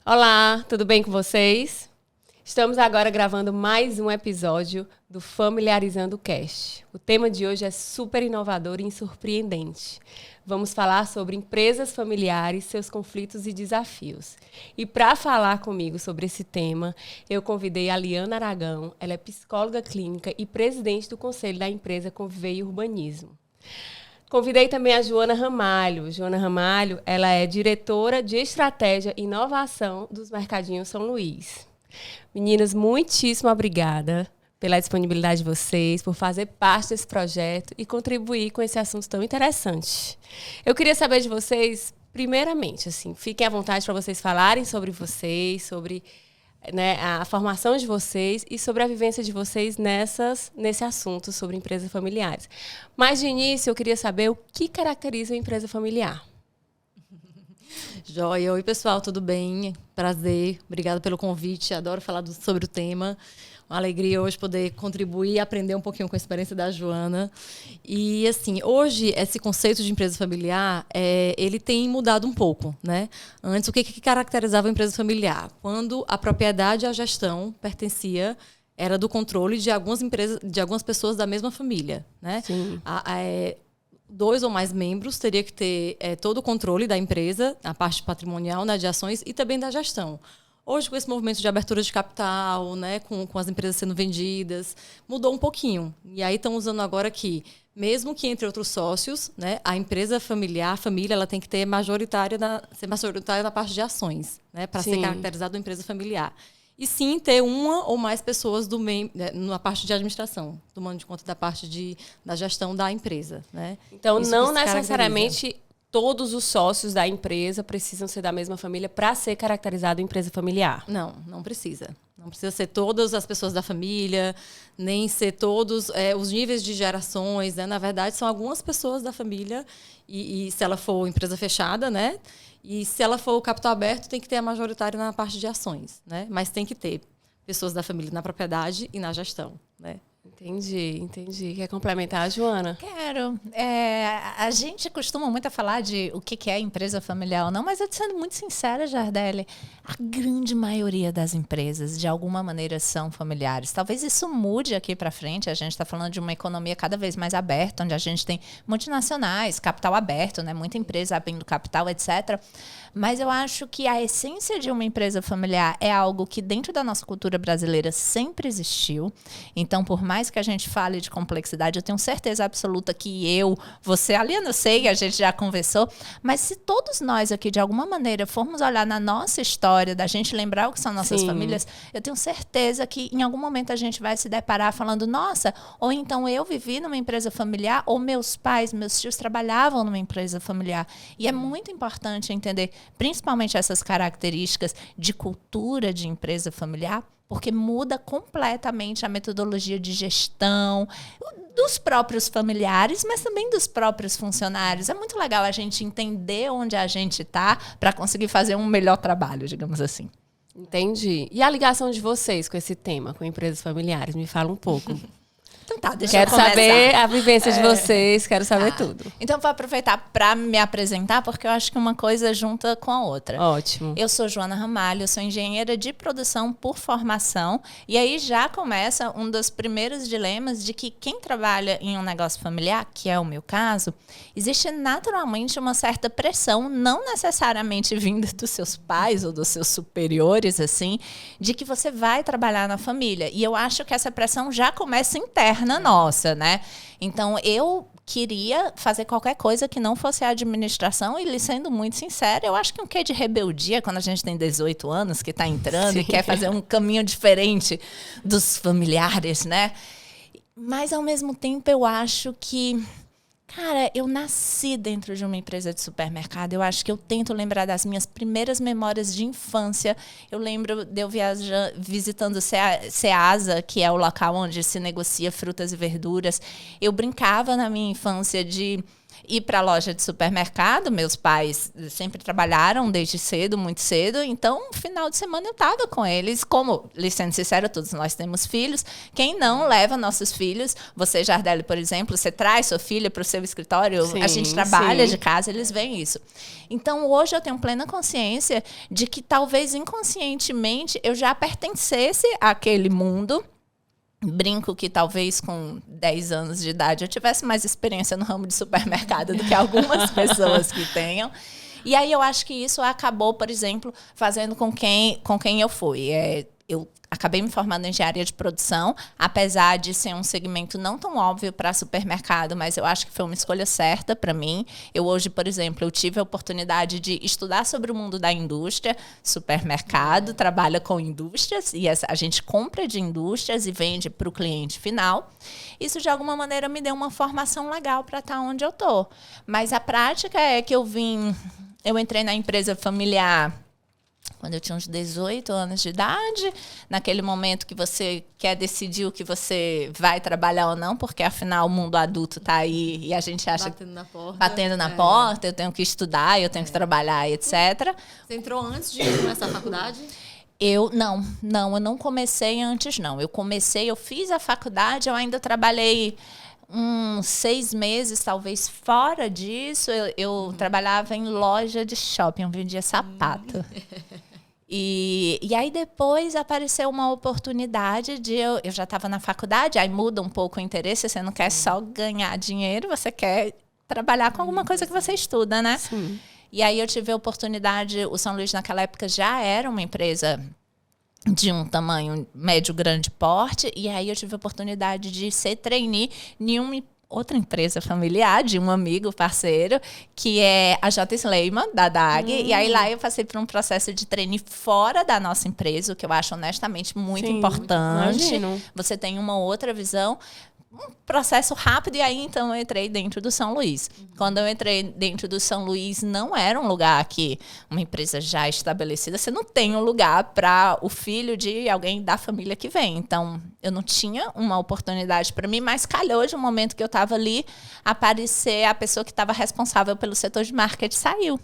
Olá, tudo bem com vocês? Estamos agora gravando mais um episódio do Familiarizando o Cast. O tema de hoje é super inovador e surpreendente. Vamos falar sobre empresas familiares, seus conflitos e desafios. E para falar comigo sobre esse tema, eu convidei a Liana Aragão. Ela é psicóloga clínica e presidente do conselho da empresa Conviver e Urbanismo. Convidei também a Joana Ramalho. Joana Ramalho, ela é diretora de Estratégia e Inovação dos Mercadinhos São Luís. Meninas, muitíssimo obrigada pela disponibilidade de vocês, por fazer parte desse projeto e contribuir com esse assunto tão interessante. Eu queria saber de vocês, primeiramente, assim, fiquem à vontade para vocês falarem sobre vocês, sobre a formação de vocês e sobre a vivência de vocês nesse assunto sobre empresas familiares. Mas, de início, eu queria saber o que caracteriza uma empresa familiar. Joia. Oi, pessoal, tudo bem? Prazer. Obrigada pelo convite. Adoro falar sobre o tema. Uma alegria hoje poder contribuir e aprender um pouquinho com a experiência da Joana. E, assim, hoje, esse conceito de empresa familiar, ele tem mudado um pouco, né? Antes, o que caracterizava a empresa familiar? Quando a propriedade e a gestão era do controle de algumas empresas, de algumas pessoas da mesma família, né? Sim. Dois ou mais membros teria que ter todo o controle da empresa, a parte patrimonial, de ações e também da gestão. Hoje, com esse movimento de abertura de capital, né, com as empresas sendo vendidas, mudou um pouquinho. E aí estão usando agora que, mesmo que entre outros sócios, né, a empresa familiar, a família, ela tem que ter ser majoritária na parte de ações, né, para ser caracterizada uma empresa familiar. E sim ter uma ou mais pessoas na parte de administração, tomando de conta da parte da gestão da empresa, né? Então, não necessariamente todos os sócios da empresa precisam ser da mesma família para ser caracterizado empresa familiar. Não precisa. Não precisa ser todas as pessoas da família, nem ser todos os níveis de gerações, né? Na verdade, são algumas pessoas da família e se ela for empresa fechada, né? E se ela for o capital aberto, tem que ter a majoritária na parte de ações, né? Mas tem que ter pessoas da família na propriedade e na gestão, né? Entendi. Quer complementar, Joana? Quero. A gente costuma muito falar de o que é empresa familiar ou não, mas eu sendo muito sincera, Jardelli, a grande maioria das empresas, de alguma maneira, são familiares. Talvez isso mude aqui para frente. A gente está falando de uma economia cada vez mais aberta, onde a gente tem multinacionais, capital aberto, né? Muita empresa abrindo capital, etc. Mas eu acho que a essência de uma empresa familiar é algo que dentro da nossa cultura brasileira sempre existiu. Então, por mais que a gente fale de complexidade, eu tenho certeza absoluta que você, a Liana, eu sei, a gente já conversou, mas se todos nós aqui, de alguma maneira, formos olhar na nossa história, da gente lembrar o que são nossas famílias, eu tenho certeza que em algum momento a gente vai se deparar falando, nossa, ou então eu vivi numa empresa familiar, ou meus pais, meus tios trabalhavam numa empresa familiar. E é muito importante entender principalmente essas características de cultura de empresa familiar, porque muda completamente a metodologia de gestão dos próprios familiares, mas também dos próprios funcionários. É muito legal a gente entender onde a gente está para conseguir fazer um melhor trabalho, digamos assim. Entendi. E a ligação de vocês com esse tema, com empresas familiares? Me fala um pouco. Então tá, quero saber a vivência de vocês, quero saber tudo. Então vou aproveitar para me apresentar, porque eu acho que uma coisa junta com a outra. Ótimo. Eu sou Joana Ramalho, eu sou engenheira de produção por formação, e aí já começa um dos primeiros dilemas de que quem trabalha em um negócio familiar, que é o meu caso, existe naturalmente uma certa pressão, não necessariamente vinda dos seus pais ou dos seus superiores, assim, de que você vai trabalhar na família. E eu acho que essa pressão já começa interna nossa, né? Então, eu queria fazer qualquer coisa que não fosse a administração e, lhe sendo muito sincera, eu acho que um quê de rebeldia quando a gente tem 18 anos, que está entrando e quer fazer um caminho diferente dos familiares, né? Mas, ao mesmo tempo, eu acho que... Cara, eu nasci dentro de uma empresa de supermercado. Eu acho que eu tento lembrar das minhas primeiras memórias de infância. Eu lembro de eu visitando o Ceasa, que é o local onde se negocia frutas e verduras. Eu brincava na minha infância de ir para a loja de supermercado. Meus pais sempre trabalharam desde cedo, muito cedo. Então, final de semana eu estava com eles. Como, sendo sincera, todos nós temos filhos. Quem não leva nossos filhos? Você, Jardelle, por exemplo, você traz sua filha para o seu escritório. Sim, a gente trabalha de casa, eles veem isso. Então, hoje eu tenho plena consciência de que talvez inconscientemente eu já pertencesse àquele mundo. Brinco que talvez com 10 anos de idade eu tivesse mais experiência no ramo de supermercado do que algumas pessoas que tenham. E aí eu acho que isso acabou, por exemplo, fazendo com quem eu fui. Eu acabei me formando em engenharia de produção, apesar de ser um segmento não tão óbvio para supermercado, mas eu acho que foi uma escolha certa para mim. Eu hoje, por exemplo, eu tive a oportunidade de estudar sobre o mundo da indústria. Supermercado trabalha com indústrias e a gente compra de indústrias e vende para o cliente final. Isso, de alguma maneira, me deu uma formação legal para estar onde eu estou. Mas a prática é que eu entrei na empresa familiar quando eu tinha uns 18 anos de idade, naquele momento que você quer decidir o que você vai trabalhar ou não, porque afinal o mundo adulto está aí e a gente acha... Batendo na porta, eu tenho que estudar, eu tenho que trabalhar, etc. Você entrou antes de começar a faculdade? Eu não comecei antes, não. Eu fiz a faculdade, eu ainda trabalhei... 6 meses, talvez, fora disso, eu trabalhava em loja de shopping, eu vendia sapato. E aí depois apareceu uma oportunidade de eu já estava na faculdade, aí muda um pouco o interesse, você não quer só ganhar dinheiro, você quer trabalhar com alguma coisa que você estuda, né? Sim. E aí eu tive a oportunidade, o São Luís naquela época já era uma empresa de um tamanho médio, grande porte, e aí eu tive a oportunidade de ser trainee em uma outra empresa familiar, de um amigo, parceiro, que é a J. Sleiman, da DAG, e aí lá eu passei por um processo de trainee fora da nossa empresa, o que eu acho honestamente muito importante. Imagino. Você tem uma outra visão, um processo rápido, e aí então eu entrei dentro do São Luís. Quando eu entrei dentro do São Luís, não era um lugar que uma empresa já estabelecida, você não tem um lugar para o filho de alguém da família que vem. Então, eu não tinha uma oportunidade para mim, mas calhou de um momento que eu estava ali, aparecer a pessoa que estava responsável pelo setor de marketing saiu.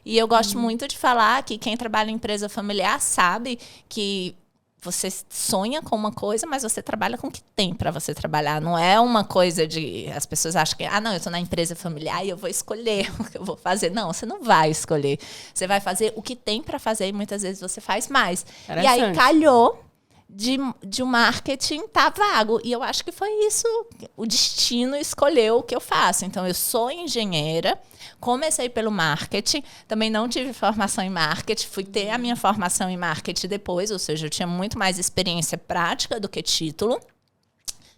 E eu gosto muito de falar que quem trabalha em empresa familiar sabe que você sonha com uma coisa, mas você trabalha com o que tem para você trabalhar. Não é uma coisa de... As pessoas acham que, não, eu estou na empresa familiar e eu vou escolher o que eu vou fazer. Não, você não vai escolher. Você vai fazer o que tem para fazer e muitas vezes você faz mais. E aí calhou de um marketing tá vago. E eu acho que foi isso. O destino escolheu o que eu faço. Então, eu sou engenheira, comecei pelo marketing, também não tive formação em marketing, fui ter a minha formação em marketing depois, ou seja, eu tinha muito mais experiência prática do que título.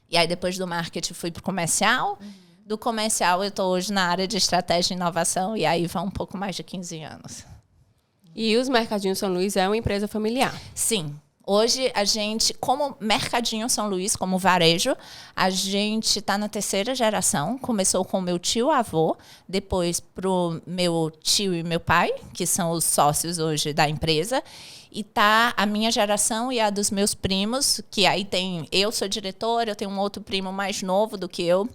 E aí, depois do marketing, fui para o comercial. Do comercial, eu estou hoje na área de estratégia e inovação, e aí vai um pouco mais de 15 anos. E os Mercadinhos São Luís é uma empresa familiar? Sim. Hoje, a gente, como Mercadinho São Luís, como varejo, a gente está na 3ª geração. Começou com o meu tio-avô, depois para o meu tio e meu pai, que são os sócios hoje da empresa. E tá a minha geração e a dos meus primos, que aí tem... Eu sou diretora, eu tenho um outro primo mais novo do que eu,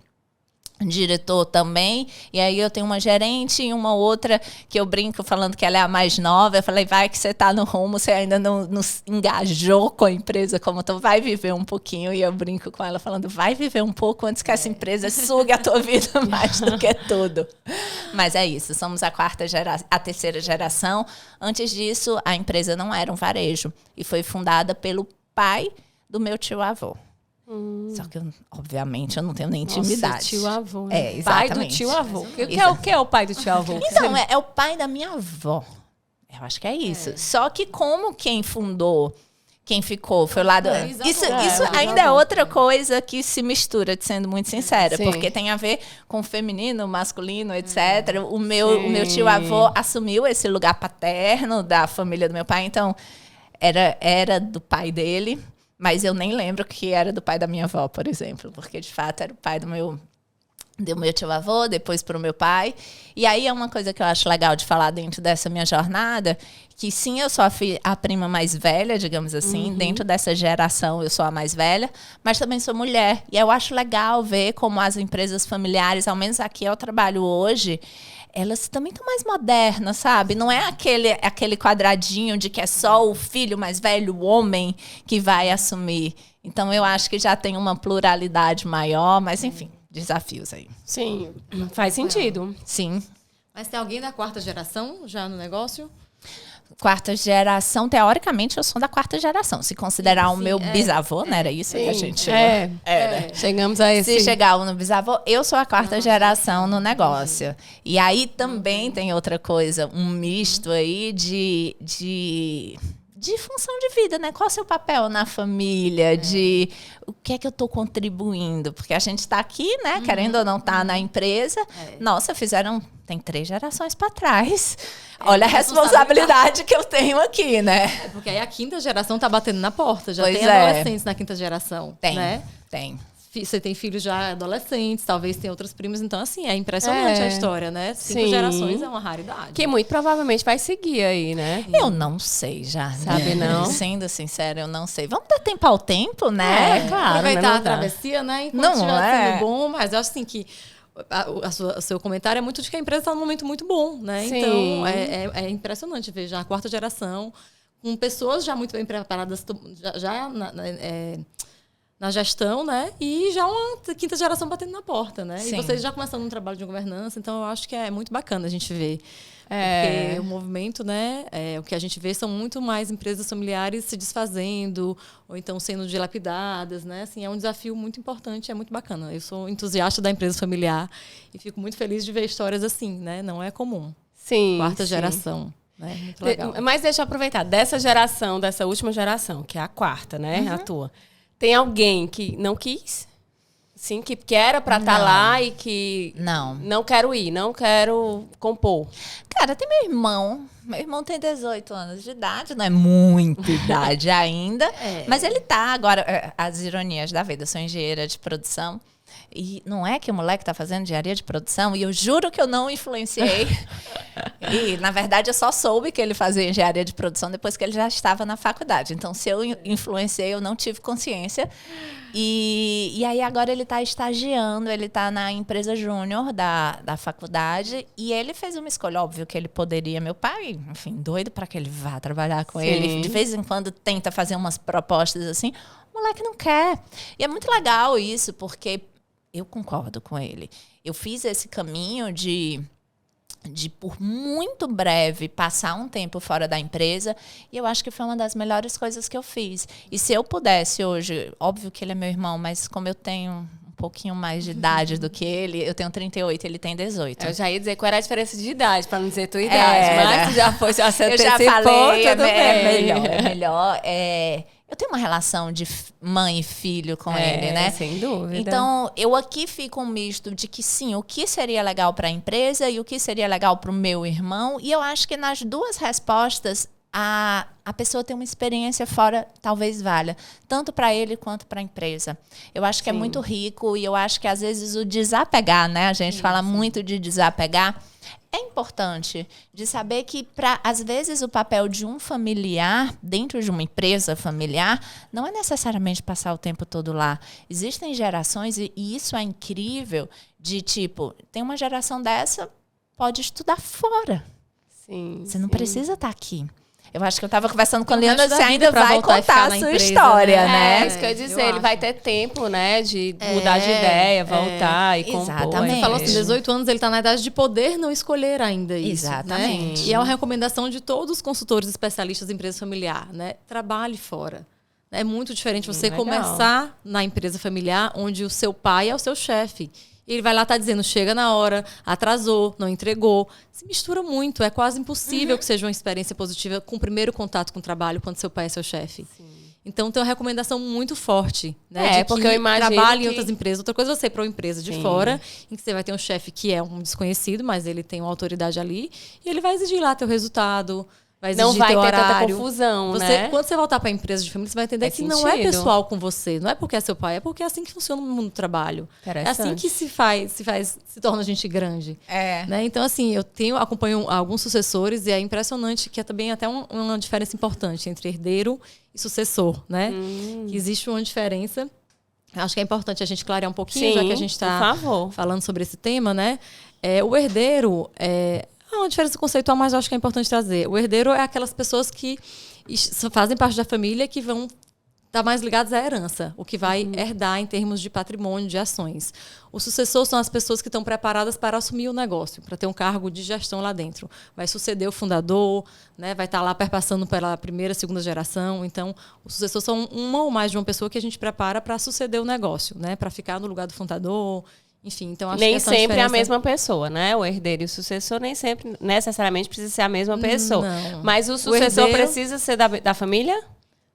diretor também, e aí eu tenho uma gerente e uma outra que eu brinco falando que ela é a mais nova. Eu falei, vai que você tá no rumo, você ainda não engajou com a empresa como tu vai viver um pouquinho, e eu brinco com ela falando, vai viver um pouco antes que essa empresa suga a tua vida mais do que tudo. Mas é isso, somos a 3ª geração. Antes disso, a empresa não era um varejo e foi fundada pelo pai do meu tio-avô. Só que, obviamente, eu não tenho nem intimidade. Nossa, tio-avô, né? É, exatamente. Pai do tio-avô. O que é o pai do tio-avô? Então, é o pai da minha avó. Eu acho que é isso. Só que como quem fundou, quem ficou, foi lá do... Isso ainda é outra coisa que se mistura, sendo muito sincera. Sim. Porque tem a ver com feminino, masculino, etc. O meu tio-avô assumiu esse lugar paterno da família do meu pai. Então, era do pai dele. Mas eu nem lembro que era do pai da minha avó, por exemplo. Porque, de fato, era o pai do do meu tio-avô, depois para o meu pai. E aí é uma coisa que eu acho legal de falar dentro dessa minha jornada, que sim, eu sou a prima mais velha, digamos assim. Dentro dessa geração, eu sou a mais velha, mas também sou mulher. E eu acho legal ver como as empresas familiares, ao menos aqui eu trabalho hoje, elas também estão mais modernas, sabe? Não é aquele quadradinho de que é só o filho mais velho, o homem, que vai assumir. Então, eu acho que já tem uma pluralidade maior, mas enfim, desafios aí. Sim, faz sentido. Sim. Mas tem alguém da quarta geração já no negócio? Quarta geração, teoricamente, eu sou da quarta geração. Se considerar o meu bisavô, né? Era isso que a gente... Chegamos a esse... Se chegar no bisavô, eu sou a quarta geração no negócio. E aí também tem outra coisa, um misto aí de função de vida, né? Qual é o seu papel na família? De o que é que eu estou contribuindo? Porque a gente está aqui, né? Querendo ou não estar na empresa. Nossa, tem 3 gerações para trás. Olha a responsabilidade que eu tenho aqui, né? Porque aí a quinta geração tá batendo na porta. Já Pois tem adolescentes na quinta geração. Tem, né? tem. Você tem filhos já adolescentes, talvez tem outros primos. Então, assim, é impressionante a história, né? 5 Sim. gerações é uma raridade. Que muito provavelmente vai seguir aí, né? Eu não sei já. Sabe, não? Sendo sincera, eu não sei. Vamos dar tempo ao tempo, né? Claro. Aproveitar né, a não dá. travessia, né? Enquanto Não estiver é. sendo bom, mas eu acho assim que o seu comentário é muito de que a empresa está num momento muito bom, né? Sim. Então, é impressionante ver já a quarta geração com pessoas já muito bem preparadas, já na gestão, né? E já uma quinta geração batendo na porta, né? Sim. E vocês já começando um trabalho de governança, então eu acho que é muito bacana a gente ver. Porque o movimento, né? O que a gente vê são muito mais empresas familiares se desfazendo ou então sendo dilapidadas, né? Assim, é um desafio muito importante, é muito bacana. Eu sou entusiasta da empresa familiar e fico muito feliz de ver histórias assim, né? Não é comum. Sim. Quarta sim. geração. Né? Muito legal. Mas deixa eu aproveitar. Dessa geração, dessa última geração, que é a quarta, né? A tua. Tem alguém que não quis? Sim, que era pra estar lá e que... Não quero ir, não quero compor. Cara, tem meu irmão. Meu irmão tem 18 anos de idade, não é muita idade ainda. Mas ele tá agora... As ironias da vida, eu sou engenheira de produção. E não é que o moleque tá fazendo engenharia de produção, e eu juro que eu não influenciei. E, na verdade, eu só soube que ele fazia engenharia de produção depois que ele já estava na faculdade. Então, se eu influenciei, eu não tive consciência. E aí, agora ele está estagiando, ele está na empresa júnior da faculdade, e ele fez uma escolha. Óbvio que ele poderia, meu pai, enfim, doido para que ele vá trabalhar com ele. De vez em quando tenta fazer umas propostas assim. O moleque não quer. E é muito legal isso, porque... Eu concordo com ele. Eu fiz esse caminho de por muito breve, passar um tempo fora da empresa, e eu acho que foi uma das melhores coisas que eu fiz. E se eu pudesse hoje, óbvio que ele é meu irmão, mas como eu tenho um pouquinho mais de idade do que ele, eu tenho 38, ele tem 18. Eu já ia dizer qual era a diferença de idade, para não dizer tua idade, mas tu já foi, já se eu já antecipou, falei, tudo bem. É melhor. Eu tenho uma relação de mãe e filho com ele, né? Sem dúvida. Então, eu aqui fico um misto de que sim, o que seria legal para a empresa e o que seria legal para o meu irmão. E eu acho que nas duas respostas, a pessoa tem uma experiência fora, talvez valha, tanto para ele quanto para a empresa. Eu acho que é muito rico e eu acho que às vezes o desapegar, né? A gente fala muito de desapegar. É importante de saber que, às vezes, o papel de um familiar, dentro de uma empresa familiar, não é necessariamente passar o tempo todo lá. Existem gerações, e isso é incrível, de tipo, tem uma geração dessa, pode estudar fora. Sim, você não precisa estar aqui. Eu acho que eu estava conversando com a Liana, você vida ainda vai contar a sua empresa, história, né? É isso que eu ia dizer, ele vai ter tempo, né, de mudar de ideia, voltar e compor. Exatamente. Você falou assim, 18 anos, ele está na idade de poder não escolher ainda isso. Exatamente. Né? E é uma recomendação de todos os consultores especialistas em empresa familiar, né? Trabalhe fora. É muito diferente você começar na empresa familiar, onde o seu pai é o seu chefe. E ele vai lá estar dizendo, chega na hora, atrasou, não entregou. Se mistura muito, é quase impossível que seja uma experiência positiva com o primeiro contato com o trabalho, quando seu pai é seu chefe. Então, tem uma recomendação muito forte, né? De porque eu imagino trabalhe em outras empresas. Outra coisa é você ir para uma empresa de fora, em que você vai ter um chefe que é um desconhecido, mas ele tem uma autoridade ali, e ele vai exigir lá teu resultado, não vai teu ter tanta horário. confusão, né? Quando você voltar para a empresa de família, você vai entender Faz que não é sentido. pessoal com você. Não é porque é seu pai, é porque é assim que funciona o mundo do trabalho. É assim que se torna a gente grande. Né? Então, assim, acompanho alguns sucessores e é impressionante que é também até uma diferença importante entre herdeiro e sucessor, né? Que existe uma diferença. Acho que é importante a gente clarear um pouquinho, Sim, já que a gente está falando sobre esse tema, né? O herdeiro é uma diferença conceitual, mas eu acho que é importante trazer. O herdeiro é aquelas pessoas que fazem parte da família que vão estar mais ligados à herança, o que vai herdar em termos de patrimônio, de ações. Os sucessores são as pessoas que estão preparadas para assumir o negócio, para ter um cargo de gestão lá dentro. Vai suceder o fundador, né? Vai estar lá perpassando pela primeira, segunda geração. Então, os sucessores são uma ou mais de uma pessoa que a gente prepara para suceder o negócio, né? Para ficar no lugar do fundador. Enfim, então acho que nem sempre é a mesma pessoa, né? O herdeiro e o sucessor nem sempre necessariamente precisa ser a mesma pessoa. Não. Mas o sucessor precisa ser da família?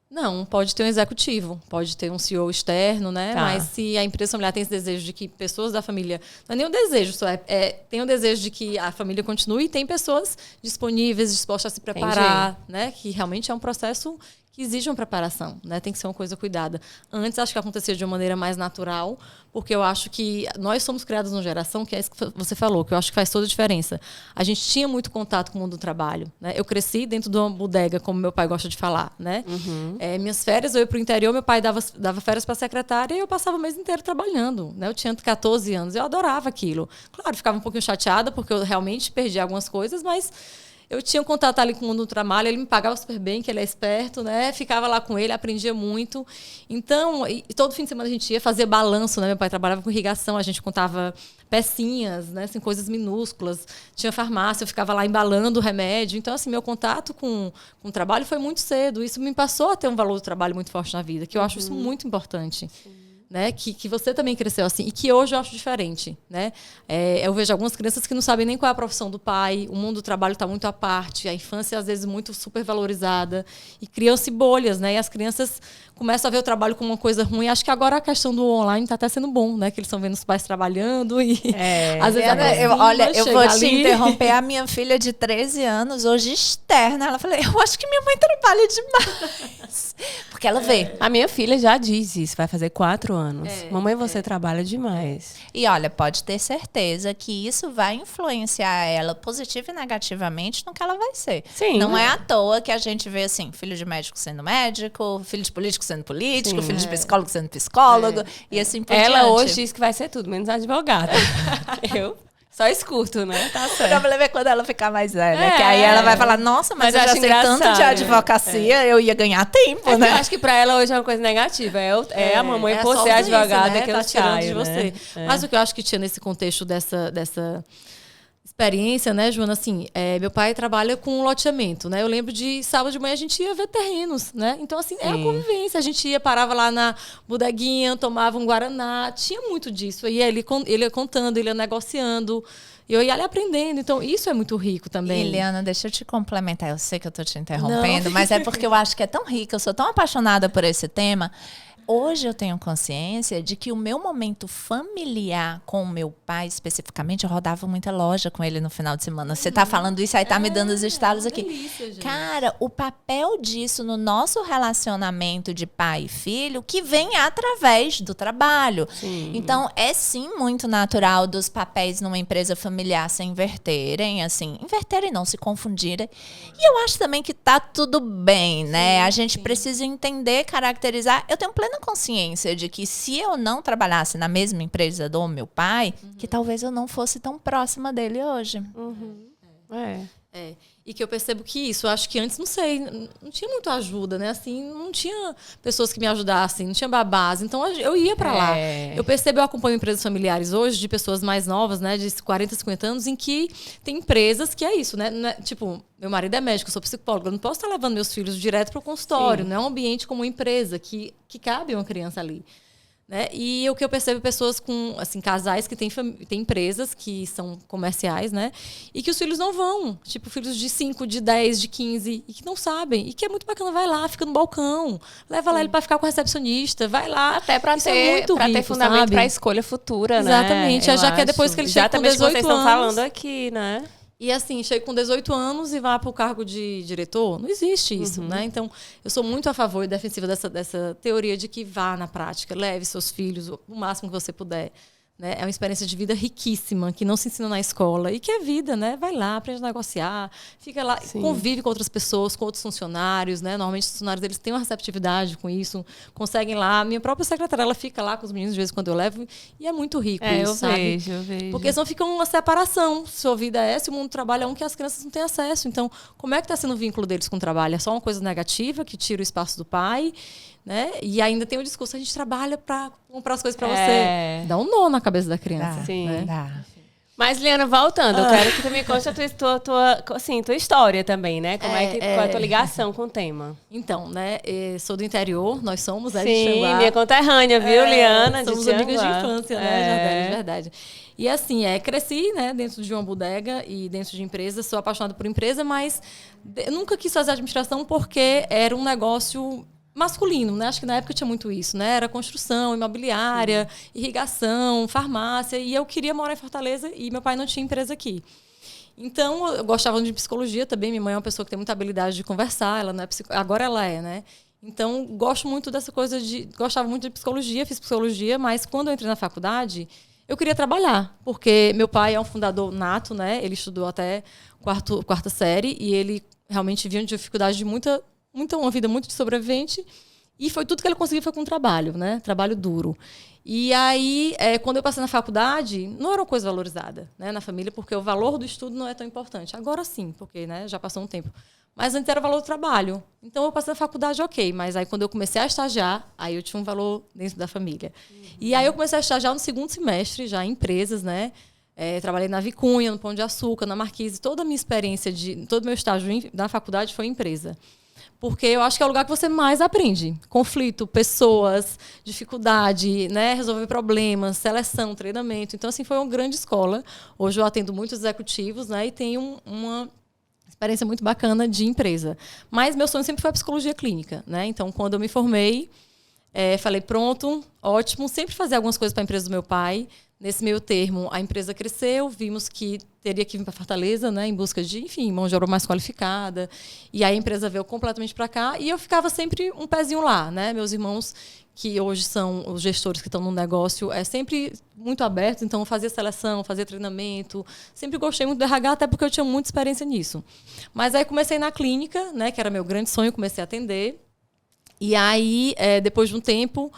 Não, pode ter um executivo, pode ter um CEO externo, né? Tá. Mas se a empresa familiar tem esse desejo de que pessoas da família... Não é nem um desejo, só tem o desejo de que a família continue e tem pessoas disponíveis, dispostas a se preparar, né? Que realmente é um processo que exige uma preparação, né? Tem que ser uma coisa cuidada. Antes, acho que acontecia de uma maneira mais natural, porque eu acho que nós somos criados numa geração, que é isso que você falou, que eu acho que faz toda a diferença. A gente tinha muito contato com o mundo do trabalho, né? Eu cresci dentro de uma bodega, como meu pai gosta de falar, né? Minhas férias, eu ia para o interior, meu pai dava férias para a secretária e eu passava o mês inteiro trabalhando, né? Eu tinha 14 anos, eu adorava aquilo. Claro, ficava um pouquinho chateada, porque eu realmente perdi algumas coisas, mas... Eu tinha um contato ali com o mundo do trabalho, ele me pagava super bem, que ele é esperto, né? Ficava lá com ele, aprendia muito. Então, todo fim de semana a gente ia fazer balanço, né? Meu pai trabalhava com irrigação, a gente contava pecinhas, né? Assim, coisas minúsculas. Tinha farmácia, eu ficava lá embalando o remédio. Então, assim, meu contato com o trabalho foi muito cedo. Isso me passou a ter um valor do trabalho muito forte na vida, que eu acho isso muito importante. Né? Que você também cresceu assim e que hoje eu acho diferente, né? Eu vejo algumas crianças que não sabem nem qual é a profissão do pai, o mundo do trabalho está muito à parte, a infância às vezes muito supervalorizada e criam-se bolhas, né? E as crianças começam a ver o trabalho como uma coisa ruim. Acho que agora a questão do online está até sendo bom, né? Que eles estão vendo os pais trabalhando e às vezes eu vou te interromper. A minha filha de 13 anos, hoje externa, ela falou, eu acho que minha mãe trabalha demais. Porque ela vê. A minha filha já diz isso, vai fazer 4 anos. Mamãe, você trabalha demais. E olha, pode ter certeza que isso vai influenciar ela positiva e negativamente no que ela vai ser. Sim. Não é à toa que a gente vê assim, filho de médico sendo médico, filho de político sendo político, filho de psicólogo sendo psicólogo, e assim por diante. Ela hoje diz que vai ser tudo, menos advogada. Eu só escuto, né? Tá certo. O problema é quando ela ficar mais velha, que aí ela vai falar, nossa, mas eu já sei tanto de advocacia, eu ia ganhar tempo, né? Eu acho que pra ela hoje é uma coisa negativa. A mamãe por ser advogada, né? Que eu tirando de né? você. Mas o que eu acho que tinha nesse contexto dessa experiência, né, Joana, assim, meu pai trabalha com loteamento, né? Eu lembro de sábado de manhã a gente ia ver terrenos, né? Então, assim, era convivência. A gente parava lá na bodeguinha, tomava um guaraná, tinha muito disso. E ele ia contando, ele ia negociando, e eu ia ali aprendendo. Então, isso é muito rico também. Eliana, deixa eu te complementar. Eu sei que eu tô te interrompendo, mas é porque eu acho que é tão rica, eu sou tão apaixonada por esse tema. Hoje eu tenho consciência de que o meu momento familiar com o meu pai, especificamente, eu rodava muita loja com ele no final de semana. Você tá falando isso, aí tá me dando os estalos aqui. Delícia, gente. Cara, o papel disso no nosso relacionamento de pai e filho, que vem através do trabalho. Sim. Então, é sim muito natural dos papéis numa empresa familiar se inverterem, assim, não, se confundirem. E eu acho também que tá tudo bem, né? A gente precisa entender, caracterizar. Eu tenho plena consciência de que se eu não trabalhasse na mesma empresa do meu pai, que talvez eu não fosse tão próxima dele hoje. E que eu percebo que isso, eu acho que antes, não sei, não tinha muita ajuda, né? Assim, não tinha pessoas que me ajudassem, não tinha babás. Então, eu ia pra lá. Eu percebo, eu acompanho empresas familiares hoje, de pessoas mais novas, né? De 40, 50 anos, em que tem empresas que é isso, né? Tipo, meu marido é médico, eu sou psicóloga, eu não posso estar levando meus filhos direto pro consultório. Não é um ambiente como uma empresa, que cabe uma criança ali. Né? E o que eu percebo, pessoas com, assim, casais que têm empresas que são comerciais, né? E que os filhos não vão. Tipo, filhos de 5, de 10, de 15, e que não sabem. E que é muito bacana, vai lá, fica no balcão. Leva lá ele para ficar com a recepcionista, vai lá. Até para ter fundamento, sabe? para a escolha futura, Exatamente. né? Já que é depois que eles chegam com 18 anos. Exatamente o que vocês estão anos. falando aqui, né? E assim, chego com 18 anos e vá para o cargo de diretor? Não existe isso, né? Então, eu sou muito a favor e defensiva dessa teoria de que vá na prática, leve seus filhos o máximo que você puder. Né? É uma experiência de vida riquíssima, que não se ensina na escola. E que é vida, né? Vai lá, aprende a negociar, fica lá, convive com outras pessoas, com outros funcionários, né? Normalmente os funcionários eles têm uma receptividade com isso, conseguem lá. Minha própria secretária, ela fica lá com os meninos, de vez em quando eu levo, e é muito rico isso, sabe? Eu vejo. Porque senão fica uma separação. Sua vida é essa, o mundo do trabalho é um que as crianças não têm acesso. Então, como é que está sendo o vínculo deles com o trabalho? É só uma coisa negativa, que tira o espaço do pai, né? E ainda tem o discurso, a gente trabalha para comprar as coisas para você. Dá um nó na cabeça da criança. Sim. Né? Mas, Liana, voltando, eu quero que tu me conte a tua história também, né? Qual é a tua ligação com o tema? Então, né? Sou do interior, nós somos, de Xanguá. Minha conterrânea, viu, Liana? Somos amigas de infância, né, Jardel, de verdade. E assim, cresci, né, dentro de uma bodega e dentro de empresa. Sou apaixonada por empresa, mas nunca quis fazer administração porque era um negócio masculino, né? Acho que na época tinha muito isso, né? Era construção, imobiliária, irrigação, farmácia. E eu queria morar em Fortaleza e meu pai não tinha empresa aqui. Então, eu gostava de psicologia também. Minha mãe é uma pessoa que tem muita habilidade de conversar. Ela não é agora ela é, né? Então, gosto muito dessa coisa gostava muito de psicologia, fiz psicologia, mas quando eu entrei na faculdade, eu queria trabalhar, porque meu pai é um fundador nato, né? Ele estudou até quarta série e ele realmente vinha de dificuldade de uma vida muito de sobrevivente, e foi tudo que ele conseguiu foi com trabalho, né? Trabalho duro. E aí, quando eu passei na faculdade, não era uma coisa valorizada, né, na família, porque o valor do estudo não é tão importante. Agora sim, porque, né, já passou um tempo. Mas antes era o valor do trabalho. Então, eu passei na faculdade, ok. Mas aí, quando eu comecei a estagiar, aí eu tinha um valor dentro da família. E aí, eu comecei a estagiar no segundo semestre, já em empresas, né? Trabalhei na Vicunha, no Pão de Açúcar, na Marquise. Toda a minha experiência, todo o meu estágio na faculdade foi em empresa. Porque eu acho que é o lugar que você mais aprende. Conflito, pessoas, dificuldade, né? Resolver problemas, seleção, treinamento. Então, assim, foi uma grande escola. Hoje eu atendo muitos executivos, né? E tenho uma experiência muito bacana de empresa. Mas meu sonho sempre foi a psicologia clínica, né? Então, quando eu me formei, falei, pronto, ótimo. Sempre fazer algumas coisas para a empresa do meu pai. Nesse meio termo, a empresa cresceu, vimos que teria que vir para Fortaleza, né, em busca de, enfim, mão de obra mais qualificada. E aí a empresa veio completamente para cá e eu ficava sempre um pezinho lá, né? Meus irmãos, que hoje são os gestores que estão no negócio, sempre muito abertos, então fazia seleção, fazia treinamento. Sempre gostei muito do RH, até porque eu tinha muita experiência nisso. Mas aí comecei na clínica, né, que era meu grande sonho, comecei a atender. E aí, depois de um tempo,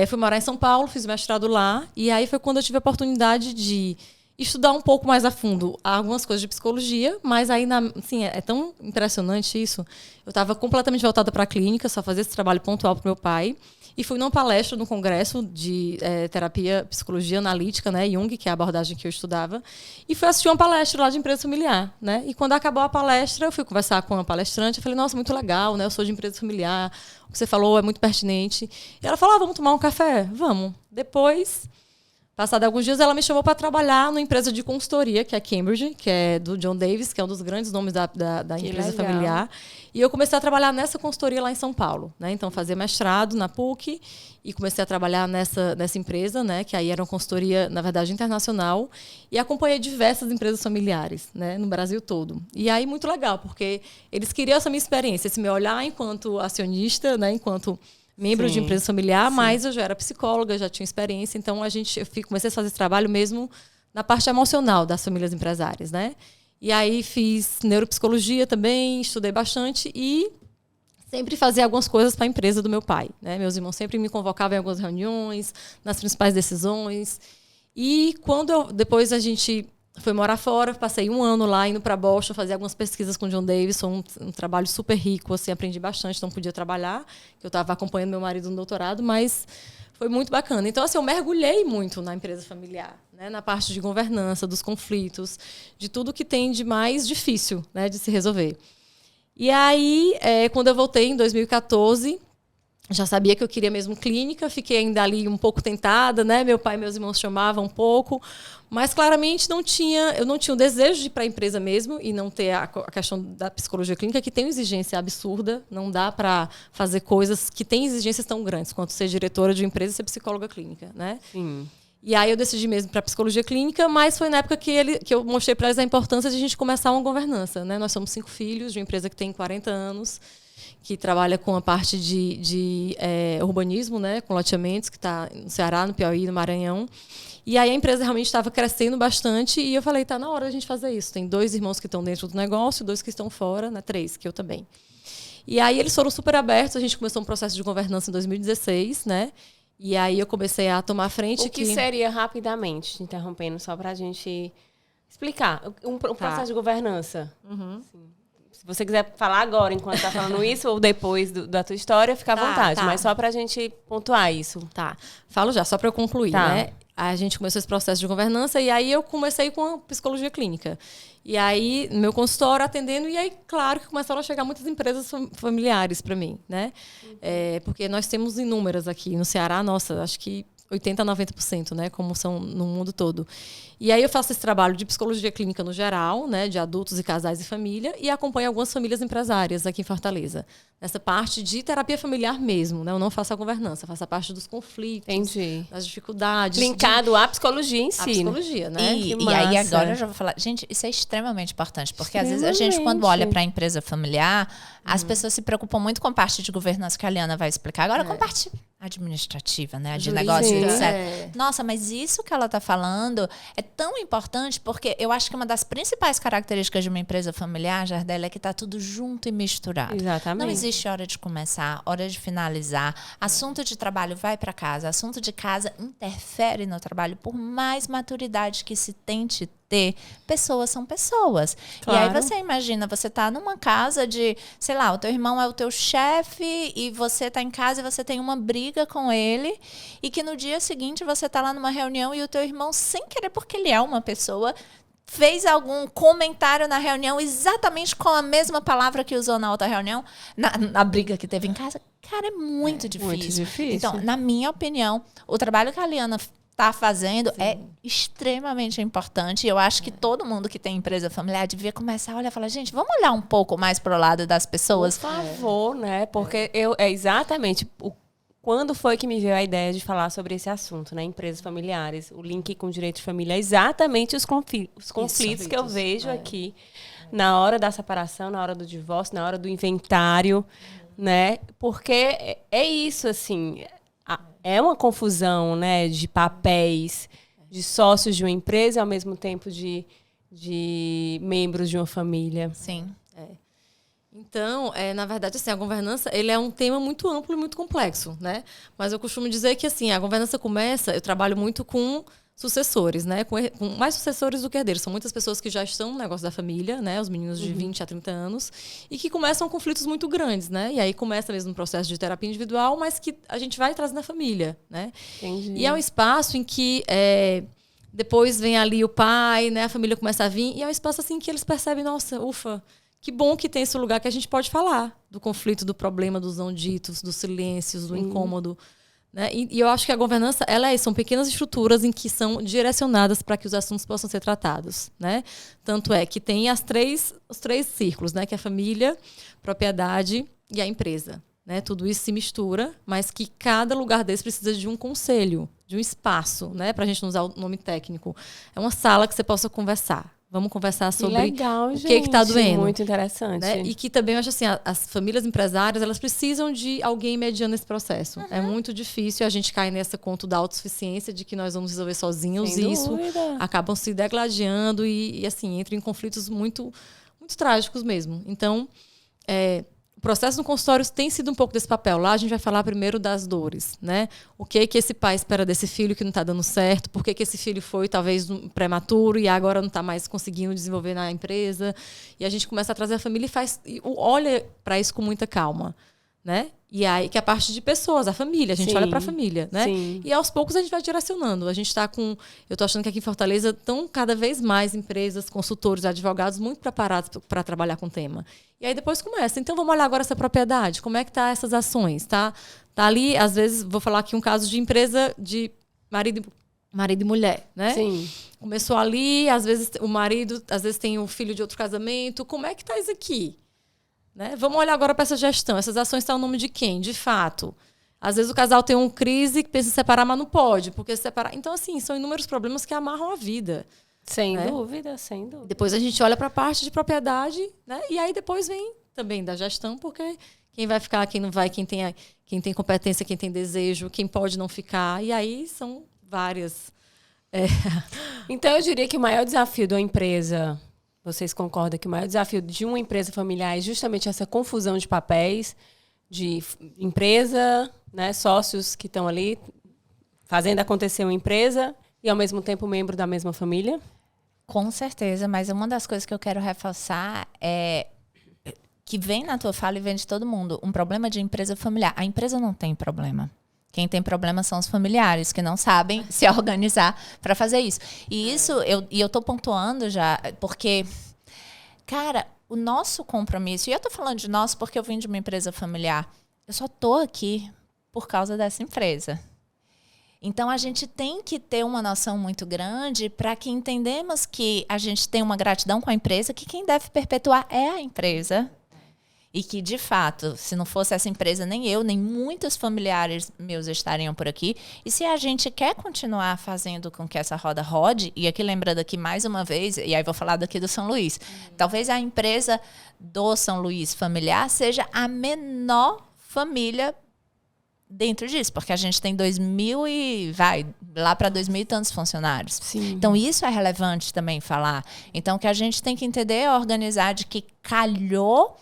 fui morar em São Paulo, fiz mestrado lá, e aí foi quando eu tive a oportunidade de estudar um pouco mais a fundo algumas coisas de psicologia, mas aí, assim, é tão impressionante isso. Eu estava completamente voltada para a clínica, só fazia esse trabalho pontual para o meu pai, e fui numa palestra no congresso de terapia, psicologia analítica, né, Jung, que é a abordagem que eu estudava, e fui assistir uma palestra lá de empresa familiar, né, e quando acabou a palestra, eu fui conversar com a palestrante, eu falei, nossa, muito legal, né, eu sou de empresa familiar, o que você falou é muito pertinente. E ela falou, vamos tomar um café? Vamos. Depois, passado alguns dias, ela me chamou para trabalhar numa empresa de consultoria, que é a Cambridge, que é do John Davis, que é um dos grandes nomes da empresa familiar. E eu comecei a trabalhar nessa consultoria lá em São Paulo, né? Então, fazia mestrado na PUC e comecei a trabalhar nessa empresa, né? Que aí era uma consultoria, na verdade, internacional. E acompanhei diversas empresas familiares, né? No Brasil todo. E aí, muito legal, porque eles queriam essa minha experiência, esse meu olhar enquanto acionista, né? Enquanto membro de empresa familiar, mas eu já era psicóloga, já tinha experiência. Então, comecei a fazer esse trabalho mesmo na parte emocional das famílias empresárias, né? E aí fiz neuropsicologia também, estudei bastante e sempre fazia algumas coisas para a empresa do meu pai, né? Meus irmãos sempre me convocavam em algumas reuniões, nas principais decisões. E depois a gente foi morar fora, passei 1 ano lá, indo para Boston, fazer algumas pesquisas com o John Davis, foi um trabalho super rico, assim, aprendi bastante, não podia trabalhar, eu estava acompanhando meu marido no doutorado, mas foi muito bacana. Então, assim, eu mergulhei muito na empresa familiar, né? Na parte de governança, dos conflitos, de tudo que tem de mais difícil, né, de se resolver. E aí, quando eu voltei em 2014, já sabia que eu queria mesmo clínica, fiquei ainda ali um pouco tentada, né? Meu pai e meus irmãos chamavam um pouco, mas claramente eu não tinha o desejo de ir para a empresa mesmo e não ter a questão da psicologia clínica, que tem uma exigência absurda, não dá para fazer coisas que têm exigências tão grandes quanto ser diretora de uma empresa e ser psicóloga clínica, né? Sim. E aí eu decidi mesmo para psicologia clínica, mas foi na época que eu mostrei para eles a importância de a gente começar uma governança, né? Nós somos 5 filhos de uma empresa que tem 40 anos, que trabalha com a parte de urbanismo, né? Com loteamentos, que está no Ceará, no Piauí, no Maranhão. E aí a empresa realmente estava crescendo bastante e eu falei, tá na hora da gente fazer isso. Tem 2 irmãos que estão dentro do negócio, 2 que estão fora, né? 3, que eu também. E aí eles foram super abertos, a gente começou um processo de governança em 2016, né? E aí eu comecei a tomar a frente. O que seria, rapidamente, te interrompendo, só para a gente explicar, um processo de governança? Assim, se você quiser falar agora, enquanto está falando isso, ou depois da tua história, fica à vontade. Mas só para a gente pontuar isso. Tá, falo já, só para eu concluir, né? A gente começou esse processo de governança e aí eu comecei com a psicologia clínica. E aí, no meu consultório, atendendo, e aí, claro, que começaram a chegar muitas empresas familiares para mim, né? Porque nós temos inúmeras aqui no Ceará, nossa, acho que 80% a 90%, né? Como são no mundo todo. E aí eu faço esse trabalho de psicologia clínica no geral, né? De adultos e casais e família, e acompanho algumas famílias empresárias aqui em Fortaleza. Nessa parte de terapia familiar mesmo, né? Eu não faço a governança, faço a parte dos conflitos, das dificuldades. Linkado à psicologia em si. A psicologia, né? E aí agora eu já vou falar, gente, isso é extremamente importante, porque às vezes a gente, quando olha para a empresa familiar, as pessoas se preocupam muito com a parte de governança que a Liana vai explicar. Agora com a parte administrativa, né? De negócio, etc. Nossa, mas isso que ela está falando é tão importante, porque eu acho que uma das principais características de uma empresa familiar, Jardel, é que está tudo junto e misturado. Exatamente. Não existe hora de começar, hora de finalizar. Assunto de trabalho vai para casa, assunto de casa interfere no trabalho, por mais maturidade que se tente ter, pessoas são pessoas. Claro. E aí você imagina, você tá numa casa de, sei lá, o teu irmão é o teu chefe e você tá em casa e você tem uma briga com ele e que no dia seguinte você tá lá numa reunião e o teu irmão, sem querer, porque ele é uma pessoa, fez algum comentário na reunião exatamente com a mesma palavra que usou na outra reunião, na briga que teve em casa. Cara, é muito difícil. Muito difícil. Então, na minha opinião, o trabalho que a Liana está fazendo é extremamente importante. Eu acho que todo mundo que tem empresa familiar devia começar a olhar e falar, gente, vamos olhar um pouco mais para o lado das pessoas. Por favor, né? Porque exatamente quando foi que me veio a ideia de falar sobre esse assunto, né? Empresas familiares, o link com o direito de família, é exatamente os conflitos que eu vejo aqui na hora da separação, na hora do divórcio, na hora do inventário, né? Porque é isso, assim, é uma confusão, né, de papéis, de sócios de uma empresa e, ao mesmo tempo, de membros de uma família. Sim. Então, na verdade, assim, a governança, ele é um tema muito amplo e muito complexo, né? Mas eu costumo dizer que, assim, a governança começa, eu trabalho muito com sucessores, né? Com mais sucessores do que herdeiros. São muitas pessoas que já estão no negócio da família, né? Os meninos de 20 a 30 anos, e que começam conflitos muito grandes, né? E aí começa mesmo um processo de terapia individual, mas que a gente vai trazendo na família, né? Entendi. E é um espaço em que depois vem ali o pai, né? A família começa a vir, e é um espaço assim que eles percebem, nossa, ufa, que bom que tem esse lugar que a gente pode falar do conflito, do problema, dos não ditos, dos silêncios, do incômodo. Né? E eu acho que a governança, são pequenas estruturas em que são direcionadas para que os assuntos possam ser tratados. Né? Tanto é que tem os três círculos, né? Que é a família, propriedade e a empresa. Né? Tudo isso se mistura, mas que cada lugar desse precisa de um conselho, de um espaço, né? Para a gente não usar o nome técnico. É uma sala que você possa conversar. Vamos conversar sobre legal, o que está doendo. Muito interessante. Né? E que também eu acho assim, as famílias empresárias, elas precisam de alguém mediando esse processo. É muito difícil, a gente cai nessa conta da autossuficiência, de que nós vamos resolver sozinhos. Sem e isso dúvida. acabam se degladiando e assim, entram em conflitos muito, muito trágicos mesmo. Então, o processo no consultório tem sido um pouco desse papel. Lá a gente vai falar primeiro das dores, né? O que esse pai espera desse filho que não está dando certo? Por que esse filho foi talvez prematuro e agora não está mais conseguindo desenvolver na empresa? E a gente começa a trazer a família e olha para isso com muita calma, né? E aí que a parte de pessoas, a família, a gente olha para a família, né? Sim. E aos poucos a gente vai direcionando. A gente está eu estou achando que aqui em Fortaleza estão cada vez mais empresas, consultores, advogados muito preparados para trabalhar com o tema. E aí depois começa. Então vamos olhar agora essa propriedade, como é que tá essas ações, tá? Tá ali, às vezes, vou falar aqui um caso de empresa de marido e mulher, né? Sim. Começou ali, às vezes o marido, às vezes tem o filho de outro casamento. Como é que tá isso aqui? Né? Vamos olhar agora para essa gestão. Essas ações estão no nome de quem? De fato. Às vezes o casal tem uma crise que pensa em separar, mas não pode, porque se separar... Então, assim, são inúmeros problemas que amarram a vida. Sem né? dúvida, sem dúvida. Depois a gente olha para a parte de propriedade, né? E aí depois vem também da gestão, porque quem vai ficar, quem não vai, quem tem competência, quem tem desejo, quem pode não ficar. E aí são várias. Então, eu diria que o maior desafio de uma empresa, vocês concordam que o maior desafio de uma empresa familiar é justamente essa confusão de papéis, de empresa, né, sócios que estão ali fazendo acontecer uma empresa e, ao mesmo tempo, membro da mesma família? Com certeza, mas uma das coisas que eu quero reforçar é que vem na tua fala e vem de todo mundo, um problema de empresa familiar. A empresa não tem problema. Quem tem problema são os familiares, que não sabem se organizar para fazer isso. E isso, eu tô pontuando já, porque, cara, o nosso compromisso, e eu tô falando de nós porque eu vim de uma empresa familiar, eu só tô aqui por causa dessa empresa. Então, a gente tem que ter uma noção muito grande para que entendamos que a gente tem uma gratidão com a empresa, que quem deve perpetuar é a empresa. E que, de fato, se não fosse essa empresa, nem eu, nem muitos familiares meus estariam por aqui. E se a gente quer continuar fazendo com que essa roda rode, e aqui lembrando aqui mais uma vez, e aí vou falar daqui do São Luís, talvez a empresa do São Luís familiar seja a menor família dentro disso, porque a gente tem 2.000 e vai lá para 2.000 e tantos funcionários. Sim. Então, isso é relevante também falar. Então, o que a gente tem que entender é organizar de que calhou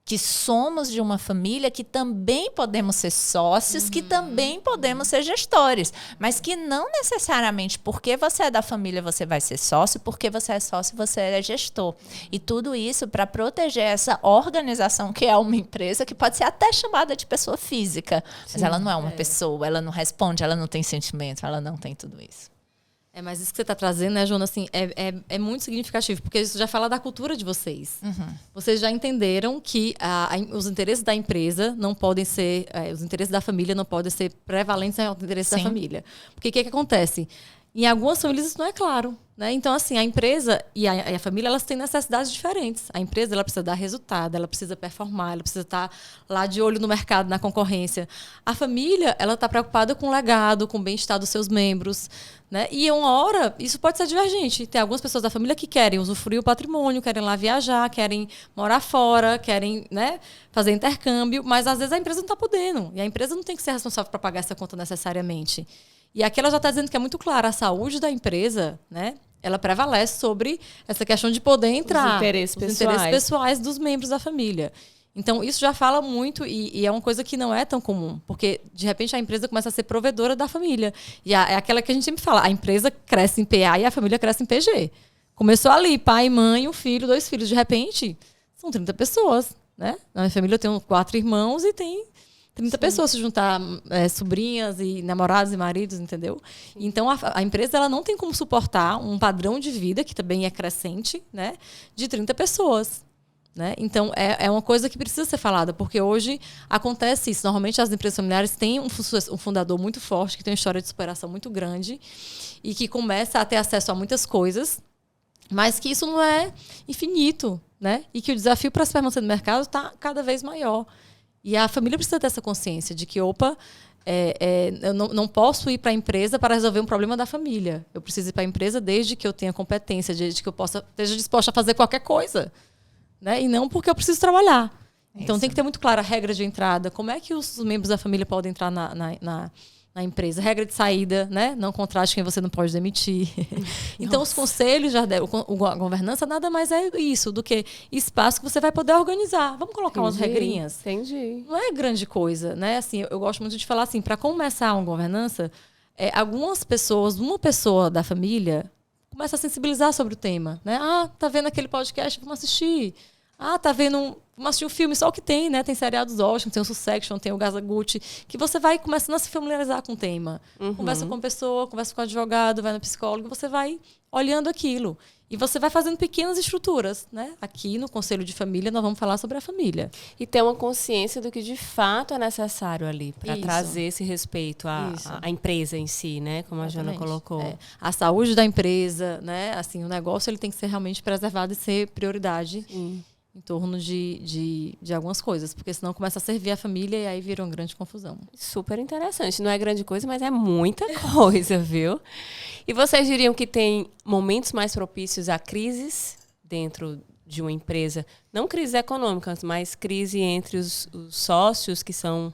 que somos de uma família, que também podemos ser sócios, que também podemos ser gestores, mas que não necessariamente porque você é da família você vai ser sócio, porque você é sócio você é gestor. E tudo isso para proteger essa organização que é uma empresa, que pode ser até chamada de pessoa física, mas ela não é uma pessoa, ela não responde, ela não tem sentimento, ela não tem tudo isso. Mas isso que você está trazendo, né, Joana, assim, é muito significativo, porque isso já fala da cultura de vocês. Vocês já entenderam que os interesses da empresa não podem ser, os interesses da família não podem ser prevalentes aos interesses da família. Porque o que acontece? Em algumas famílias isso não é claro, né? Então, assim, a empresa e a família, elas têm necessidades diferentes. A empresa, ela precisa dar resultado, ela precisa performar, ela precisa estar lá de olho no mercado, na concorrência. A família, ela está preocupada com o legado, com o bem-estar dos seus membros, né? E uma hora, isso pode ser divergente. Tem algumas pessoas da família que querem usufruir o patrimônio, querem lá viajar, querem morar fora, querem, né, fazer intercâmbio, mas às vezes a empresa não está podendo. E a empresa não tem que ser responsável para pagar essa conta necessariamente. E aqui ela já está dizendo que é muito claro, a saúde da empresa, né, ela prevalece sobre essa questão de poder entrar. Os interesses pessoais dos membros da família. Então, isso já fala muito e é uma coisa que não é tão comum, porque, de repente, a empresa começa a ser provedora da família. E é aquela que a gente sempre fala, a empresa cresce em PA e a família cresce em PG. Começou ali, pai, mãe, um filho, 2 filhos. De repente, são 30 pessoas, né? Na minha família eu tenho 4 irmãos e tem 30 pessoas, se juntar sobrinhas e namorados e maridos, entendeu? Então, a empresa ela não tem como suportar um padrão de vida, que também é crescente, né, de 30 pessoas. Né? Então, é uma coisa que precisa ser falada, porque hoje acontece isso. Normalmente, as empresas familiares têm um fundador muito forte, que tem uma história de superação muito grande e que começa a ter acesso a muitas coisas, mas que isso não é infinito, né? E que o desafio para se permanecer no mercado está cada vez maior. E a família precisa ter essa consciência de que, eu não posso ir para a empresa para resolver um problema da família. Eu preciso ir para a empresa desde que eu tenha competência, desde que eu esteja disposta a fazer qualquer coisa. Né? E não porque eu preciso trabalhar. Então, tem que ter muito clara a regra de entrada. Como é que os membros da família podem entrar na empresa? Regra de saída, né? Não contrate quem você não pode demitir. Então, os conselhos, Jardel, a governança nada mais é isso do que espaço que você vai poder organizar. Vamos colocar umas regrinhas? Entendi. Não é grande coisa, né? Assim, eu gosto muito de falar assim, para começar uma governança, algumas pessoas, uma pessoa da família começa a sensibilizar sobre o tema, né? Ah, tá vendo aquele podcast? Vamos assistir. Ah, tá vendo... Vamos assistir um filme, só o que tem, né? Tem seriados ótimos, tem o Succession, tem o Gazaguchi, que você vai começando a se familiarizar com o tema. Conversa com a pessoa, conversa com o advogado, vai no psicólogo, você vai olhando aquilo. E você vai fazendo pequenas estruturas, né? Aqui no Conselho de Família, nós vamos falar sobre a família. E ter uma consciência do que de fato é necessário ali, para trazer esse respeito à empresa em si, né? Como a Joana colocou. A saúde da empresa, né? Assim, o negócio ele tem que ser realmente preservado e ser prioridade. em torno de algumas coisas, porque senão começa a servir a família e aí vira uma grande confusão. Super interessante. Não é grande coisa, mas é muita coisa, viu? E vocês diriam que tem momentos mais propícios a crises dentro de uma empresa? Não crises econômicas, mas crise entre os sócios que são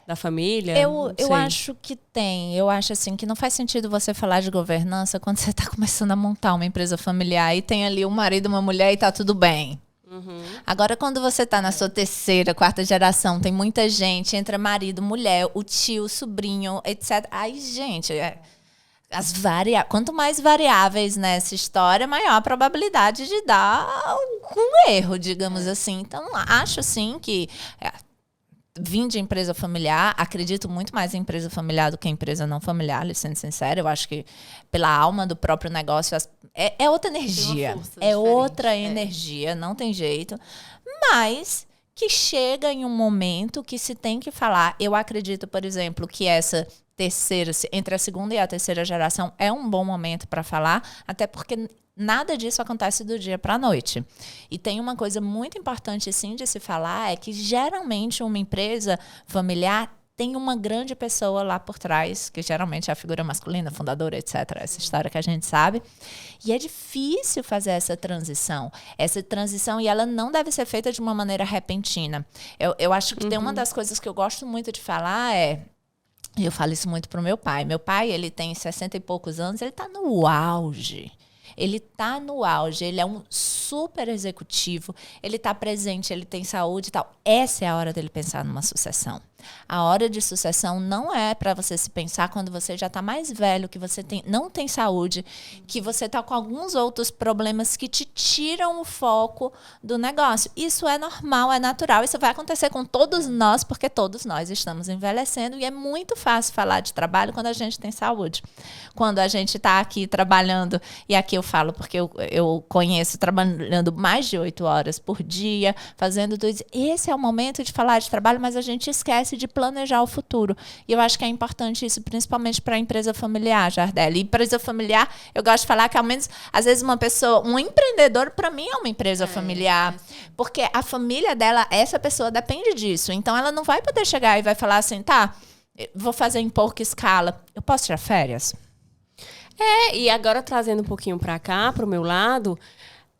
da família? Eu acho que tem. Eu acho assim que não faz sentido você falar de governança quando você está começando a montar uma empresa familiar e tem ali um marido e uma mulher e tá tudo bem. Agora, quando você está na sua terceira, quarta geração, tem muita gente, entra marido, mulher, o tio, o sobrinho, etc. Aí, gente, quanto mais variáveis nessa história, maior a probabilidade de dar algum erro, digamos assim. Então, acho assim que vim de empresa familiar, acredito muito mais em empresa familiar do que em empresa não familiar, sendo sincera. Eu acho que pela alma do próprio negócio é outra energia. É outra energia, não tem jeito. Mas que chega em um momento que se tem que falar. Eu acredito, por exemplo, que essa terceira, entre a segunda e a terceira geração, é um bom momento para falar, até porque nada disso acontece do dia para a noite. E tem uma coisa muito importante, sim, de se falar, é que geralmente uma empresa familiar tem uma grande pessoa lá por trás, que geralmente é a figura masculina, fundadora, etc. Essa história que a gente sabe. E é difícil fazer essa transição. E ela não deve ser feita de uma maneira repentina. Eu acho que tem uma das coisas que eu gosto muito de falar eu falo isso muito pro meu pai. Meu pai, ele tem 60 e poucos anos, ele está no auge. Ele está no auge, ele é um super executivo, ele está presente, ele tem saúde e tal. Essa é a hora dele pensar numa sucessão. A hora de sucessão não é para você se pensar quando você já está mais velho, que você não tem saúde, que você está com alguns outros problemas que te tiram o foco do negócio. Isso é normal, é natural. Isso vai acontecer com todos nós, porque todos nós estamos envelhecendo e é muito fácil falar de trabalho quando a gente tem saúde. Quando a gente está aqui trabalhando, e aqui eu falo porque eu conheço trabalhando mais de 8 horas por dia, fazendo tudo isso. Esse é o momento de falar de trabalho, mas a gente esquece de planejar o futuro. E eu acho que é importante isso, principalmente para a empresa familiar, Jardel. E empresa familiar, eu gosto de falar que, ao menos, às vezes uma pessoa, um empreendedor, para mim, é uma empresa familiar. Porque a família dela, essa pessoa depende disso. Então, ela não vai poder chegar e vai falar assim, tá, vou fazer em pouca escala. Eu posso tirar férias? E agora trazendo um pouquinho para cá, para o meu lado,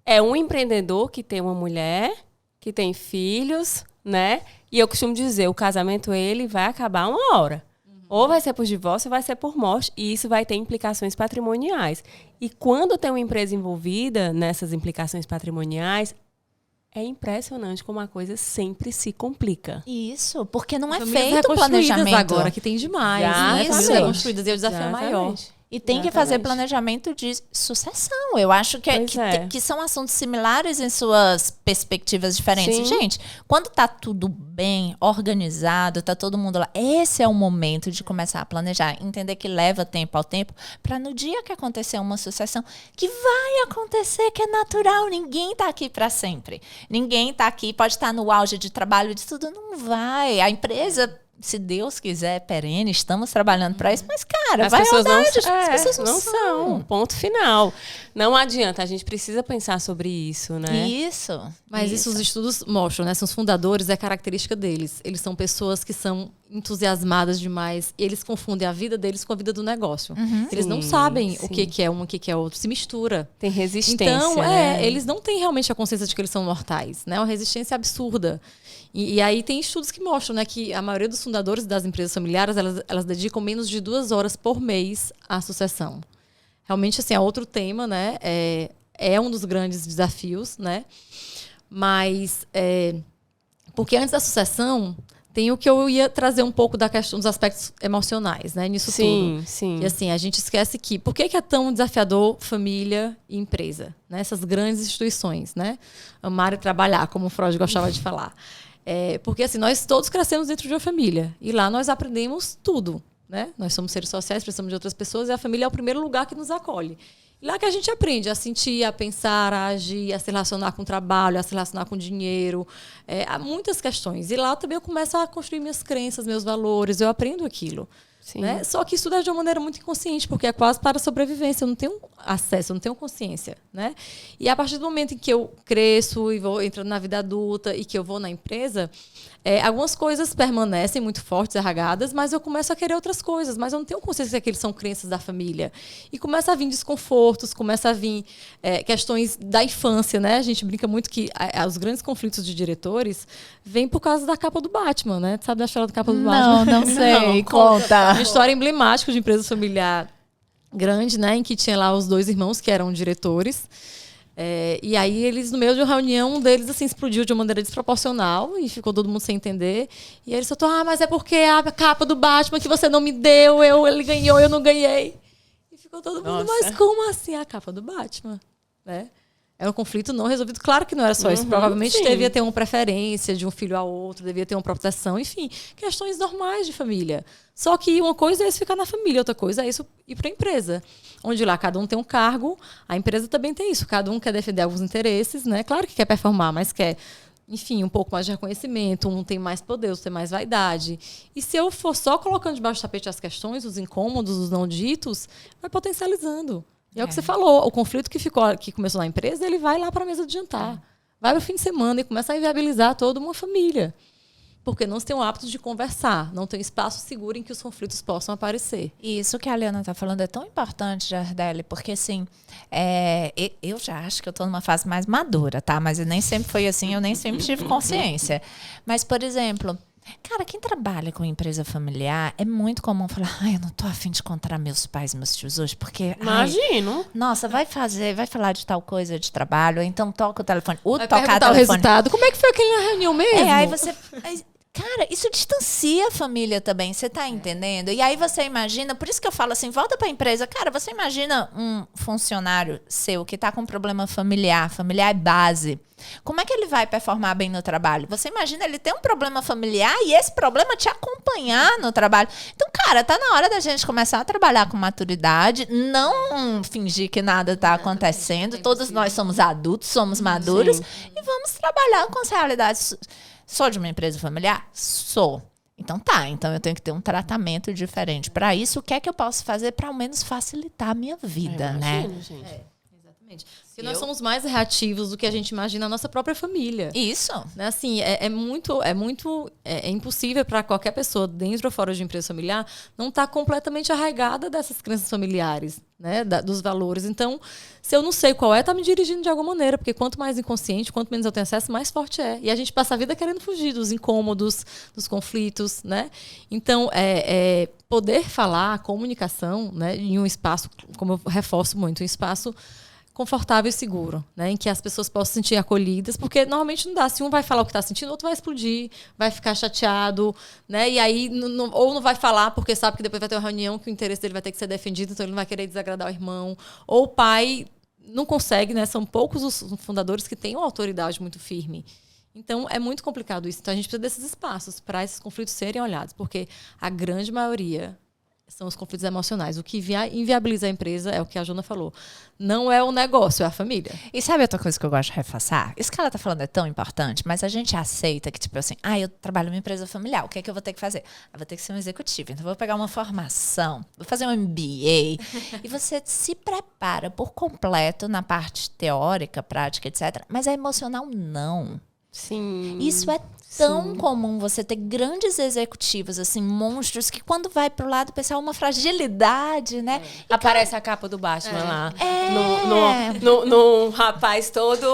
é um empreendedor que tem uma mulher, que tem filhos, né? E eu costumo dizer, o casamento, ele vai acabar uma hora. Ou vai ser por divórcio, ou vai ser por morte. E isso vai ter implicações patrimoniais. E quando tem uma empresa envolvida nessas implicações patrimoniais, é impressionante como a coisa sempre se complica. Isso, porque não é feito o planejamento. Agora, que tem demais. Né? Famílias reconstruídas, e o desafio é maior. E tem que fazer planejamento de sucessão. Eu acho que são assuntos similares em suas perspectivas diferentes. Sim. Gente, quando tá tudo bem, organizado, tá todo mundo lá, esse é o momento de começar a planejar. Entender que leva tempo ao tempo, para no dia que acontecer uma sucessão, que vai acontecer, que é natural. Ninguém tá aqui para sempre. Ninguém tá aqui, pode estar no auge de trabalho, de tudo, não vai. A empresa, se Deus quiser, perene, estamos trabalhando para isso, mas, cara, as pessoas não são. Ponto final. Não adianta, a gente precisa pensar sobre isso, né? Isso. Mas isso os estudos mostram, né? São os fundadores, é característica deles. Eles são pessoas que são entusiasmadas demais. Eles confundem a vida deles com a vida do negócio. Eles não sabem o que é um, o que é outro. Se mistura. Tem resistência, então, né? Eles não têm realmente a consciência de que eles são mortais, né? Uma resistência absurda. E aí tem estudos que mostram, né, que a maioria dos fundadores das empresas familiares, elas dedicam menos de 2 horas por mês à sucessão. Realmente, assim, é outro tema, né? É um dos grandes desafios, né? Mas, porque antes da sucessão, tem o que eu ia trazer um pouco da questão dos aspectos emocionais, né? Nisso tudo. Sim. E assim, a gente esquece que... Por que é tão desafiador família e empresa? Né? Essas grandes instituições, né? Amar e trabalhar, como o Freud gostava de falar. Porque assim, nós todos crescemos dentro de uma família. E lá nós aprendemos tudo. Né? Nós somos seres sociais, precisamos de outras pessoas. E a família é o primeiro lugar que nos acolhe. E lá que a gente aprende a sentir, a pensar, a agir, a se relacionar com o trabalho, a se relacionar com o dinheiro. Há muitas questões. E lá também eu começo a construir minhas crenças, meus valores. Eu aprendo aquilo. Sim. Né? Só que isso é de uma maneira muito inconsciente, porque é quase para a sobrevivência. Eu não tenho acesso, eu não tenho consciência. Né? E a partir do momento em que eu cresço e vou entrando na vida adulta e que eu vou na empresa, algumas coisas permanecem muito fortes, arraigadas, mas eu começo a querer outras coisas, mas eu não tenho consciência que eles são crenças da família. E começa a vir desconfortos, começa a vir questões da infância, né? A gente brinca muito que os grandes conflitos de diretores vêm por causa da capa do Batman, né? Tu sabe da história da capa do Batman? Não sei, conta. Uma história emblemática de empresa familiar grande, né? Em que tinha lá os 2 irmãos que eram diretores. E aí eles, no meio de uma reunião, um deles assim, explodiu de uma maneira desproporcional e ficou todo mundo sem entender. E aí ele soltou, mas é porque a capa do Batman que você não me deu, ele ganhou, eu não ganhei. E ficou todo mundo, mas como assim a capa do Batman? Né? Era um conflito não resolvido. Claro que não era só isso. Provavelmente devia ter uma preferência de um filho a outro, devia ter uma proteção, enfim, questões normais de família. Só que uma coisa é isso ficar na família, outra coisa é isso ir para a empresa. Onde lá cada um tem um cargo, a empresa também tem isso. Cada um quer defender alguns interesses, né? Claro que quer performar, mas quer, enfim, um pouco mais de reconhecimento, um tem mais poder, outro tem mais vaidade. E se eu for só colocando debaixo do tapete as questões, os incômodos, os não ditos, vai potencializando. E é o que você falou, o conflito que começou na empresa, ele vai lá para a mesa de jantar. Vai para o fim de semana e começa a inviabilizar toda uma família. Porque não se tem o hábito de conversar, não tem um espaço seguro em que os conflitos possam aparecer. E isso que a Liana está falando é tão importante, Jardelle, porque assim, eu já acho que eu estou numa fase mais madura, tá? Mas eu nem sempre foi assim, eu nem sempre tive consciência. Mas, por exemplo, cara, quem trabalha com empresa familiar é muito comum falar, eu não tô afim de encontrar meus pais e meus tios hoje, porque... Imagino. Nossa, vai falar de tal coisa de trabalho, ou então toca o telefone. Vai perguntar o resultado. Como é que foi aquele na reunião mesmo? Aí você... Cara, isso distancia a família também, você tá entendendo? E aí você imagina, por isso que eu falo assim, volta pra empresa. Cara, você imagina um funcionário seu que tá com um problema familiar é base. Como é que ele vai performar bem no trabalho? Você imagina ele ter um problema familiar e esse problema te acompanhar no trabalho. Então, cara, tá na hora da gente começar a trabalhar com maturidade, não fingir que nada tá acontecendo. Todos nós somos adultos, somos maduros e vamos trabalhar com as realidades. Sou de uma empresa familiar? Sou. Então eu tenho que ter um tratamento diferente. Para isso, o que é que eu posso fazer para ao menos facilitar a minha vida, né? Gente. Exatamente. Porque nós somos mais reativos do que a gente imagina na nossa própria família. Isso. Né? Assim, é impossível para qualquer pessoa, dentro ou fora de empresa familiar, não estar completamente arraigada dessas crenças familiares, né? Dos valores. Então, se eu não sei qual tá me dirigindo de alguma maneira, porque quanto mais inconsciente, quanto menos eu tenho acesso, mais forte é. E a gente passa a vida querendo fugir dos incômodos, dos conflitos, né? Então, poder falar, comunicação, né? Em um espaço, como eu reforço muito, um espaço confortável e seguro, né? Em que as pessoas possam se sentir acolhidas, porque normalmente não dá. Se um vai falar o que está sentindo, o outro vai explodir, vai ficar chateado, né? E aí, ou não vai falar porque sabe que depois vai ter uma reunião que o interesse dele vai ter que ser defendido, então ele não vai querer desagradar o irmão. Ou o pai não consegue, né? São poucos os fundadores que têm uma autoridade muito firme. Então, é muito complicado isso. Então, a gente precisa desses espaços para esses conflitos serem olhados, porque a grande maioria são os conflitos emocionais. O que inviabiliza a empresa é o que a Jona falou. Não é o negócio, é a família. E sabe outra coisa que eu gosto de reforçar? Isso que ela tá falando é tão importante, mas a gente aceita que, tipo assim, eu trabalho numa empresa familiar, o que é que eu vou ter que fazer? Eu vou ter que ser um executivo, então eu vou pegar uma formação, vou fazer um MBA, e você se prepara por completo na parte teórica, prática, etc. Mas a emocional, não. Sim. Isso é tão comum, você ter grandes executivos, assim, monstros, que quando vai pro lado pessoal, uma fragilidade, né? Aparece a capa do Batman lá. No rapaz todo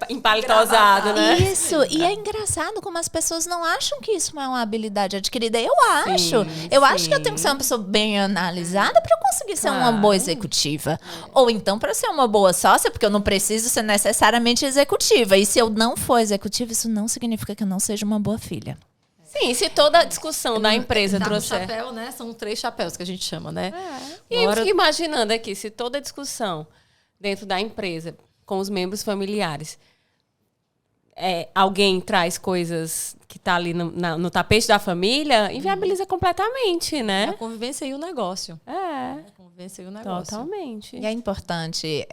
empalitosado, né? Isso. E é engraçado como as pessoas não acham que isso é uma habilidade adquirida. Eu acho. Eu acho que eu tenho que ser uma pessoa bem analisada para eu conseguir ser uma boa executiva. Ou então para ser uma boa sócia, porque eu não preciso ser necessariamente executiva. E se eu não for executiva, isso não significa que eu não seja uma boa filha. Sim, se toda a discussão da empresa trouxer... chapéu, né? São 3 chapéus que a gente chama, né? E eu fico imaginando aqui, se toda a discussão dentro da empresa, com os membros familiares, alguém traz coisas que tá ali no tapete da família, inviabiliza completamente, né? A convivência e o negócio. gerencia o negócio. Totalmente. E é importante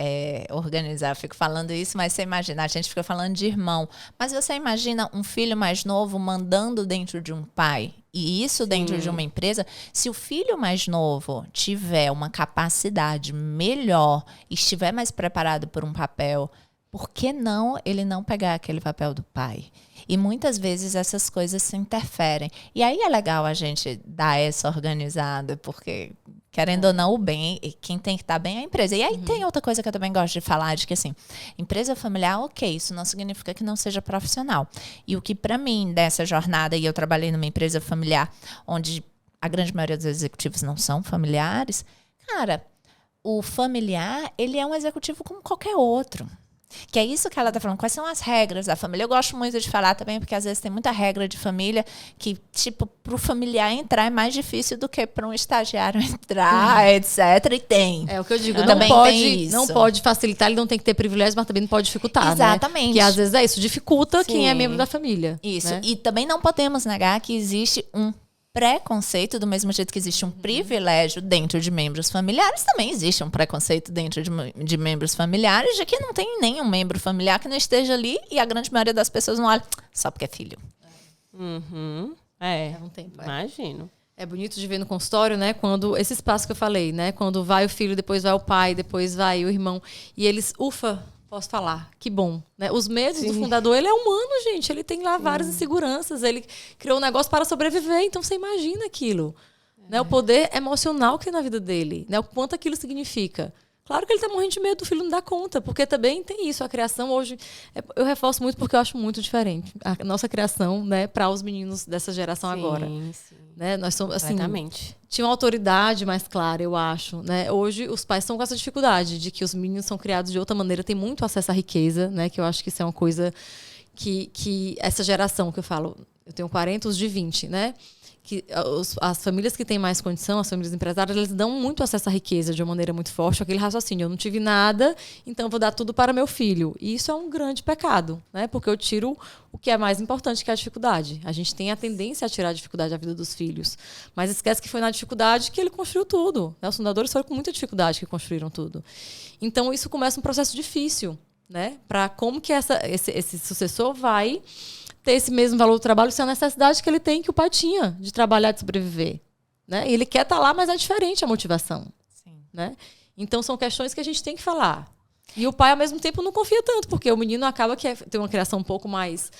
organizar, eu fico falando isso, mas você imagina, a gente fica falando de irmão, mas você imagina um filho mais novo mandando dentro de um pai, e isso dentro de uma empresa, se o filho mais novo tiver uma capacidade melhor, estiver mais preparado por um papel, por que não ele não pegar aquele papel do pai? E muitas vezes essas coisas se interferem. E aí é legal a gente dar essa organizada, porque, querendo ou não, o bem, quem tem que estar bem é a empresa. E aí tem outra coisa que eu também gosto de falar, de que assim, empresa familiar, ok, isso não significa que não seja profissional. E o que para mim, dessa jornada, e eu trabalhei numa empresa familiar, onde a grande maioria dos executivos não são familiares, cara, o familiar, ele é um executivo como qualquer outro. Que é isso que ela está falando. Quais são as regras da família? Eu gosto muito de falar também, porque às vezes tem muita regra de família que, tipo, para o familiar entrar é mais difícil do que para um estagiário entrar, etc. E tem. É o que eu digo. Também Não pode facilitar, ele não tem que ter privilégios, mas também não pode dificultar. Exatamente. Né? Que às vezes é isso, dificulta quem é membro da família. Isso. Né? E também não podemos negar que existe um preconceito, do mesmo jeito que existe um privilégio dentro de membros familiares, também existe um preconceito dentro de membros familiares, de que não tem nenhum membro familiar que não esteja ali, e a grande maioria das pessoas não olha só porque é filho. É um tempo. Imagino. É bonito de ver no consultório, né? Quando esse espaço que eu falei, né? Quando vai o filho, depois vai o pai, depois vai o irmão, e eles, posso falar, que bom. Né? Os medos do fundador, ele é humano, gente. Ele tem lá várias inseguranças. Ele criou um negócio para sobreviver. Então, você imagina aquilo. Né? O poder emocional que tem na vida dele. Né? O quanto aquilo significa. Claro que ele está morrendo de medo do filho não dar conta. Porque também tem isso. A criação hoje... Eu reforço muito porque eu acho muito diferente. A nossa criação, né, para os meninos dessa geração agora. Sim. Né? Nós somos, assim, Completamente. tinha uma autoridade mais clara, eu acho. Né? Hoje, os pais estão com essa dificuldade de que os meninos são criados de outra maneira, tem muito acesso à riqueza, né? Que eu acho que isso é uma coisa que essa geração que eu falo, eu tenho 40, os de 20, né? Que as famílias que têm mais condição, as famílias empresárias, eles dão muito acesso à riqueza de uma maneira muito forte, aquele raciocínio, eu não tive nada, então vou dar tudo para meu filho. E isso é um grande pecado, né? Porque eu tiro o que é mais importante, que é a dificuldade. A gente tem a tendência a tirar a dificuldade da vida dos filhos, mas esquece que foi na dificuldade que ele construiu tudo. Né? Os fundadores foram com muita dificuldade que construíram tudo. Então isso começa um processo difícil, né? Para como que esse sucessor vai ter esse mesmo valor do trabalho sem a necessidade que ele tem, que o pai tinha, de trabalhar, de sobreviver. Né? E ele quer estar lá, mas é diferente a motivação. Sim. Né? Então, são questões que a gente tem que falar. E o pai, ao mesmo tempo, não confia tanto, porque o menino acaba que tem uma criação um pouco mais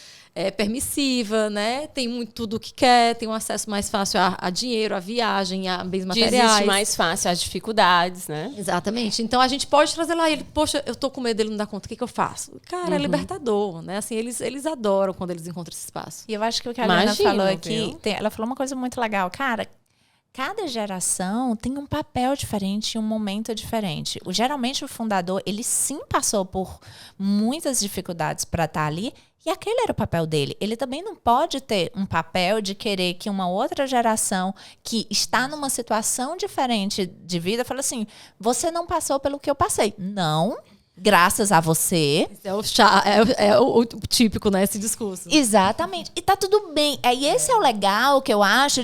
permissiva, né? Tem muito tudo o que quer, tem um acesso mais fácil a dinheiro, a viagem, a bens materiais. Desiste mais fácil as dificuldades, né? Exatamente. Então, a gente pode trazer lá ele, poxa, eu tô com medo dele não dar conta, o que eu faço? Cara, é libertador, né? Assim, eles adoram quando eles encontram esse espaço. E eu acho que o que a Helena falou aqui, ela falou uma coisa muito legal. Cara, cada geração tem um papel diferente e um momento diferente. Geralmente o fundador, ele sim passou por muitas dificuldades para estar ali, e aquele era o papel dele. Ele também não pode ter um papel de querer que uma outra geração que está numa situação diferente de vida fale assim, você não passou pelo que eu passei. Não. Graças a você. É o típico, né? Esse discurso. Exatamente. E tá tudo bem. E esse é o legal que eu acho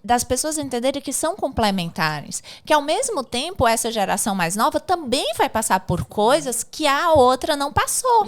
das pessoas entenderem que são complementares. Que ao mesmo tempo, essa geração mais nova também vai passar por coisas que a outra não passou.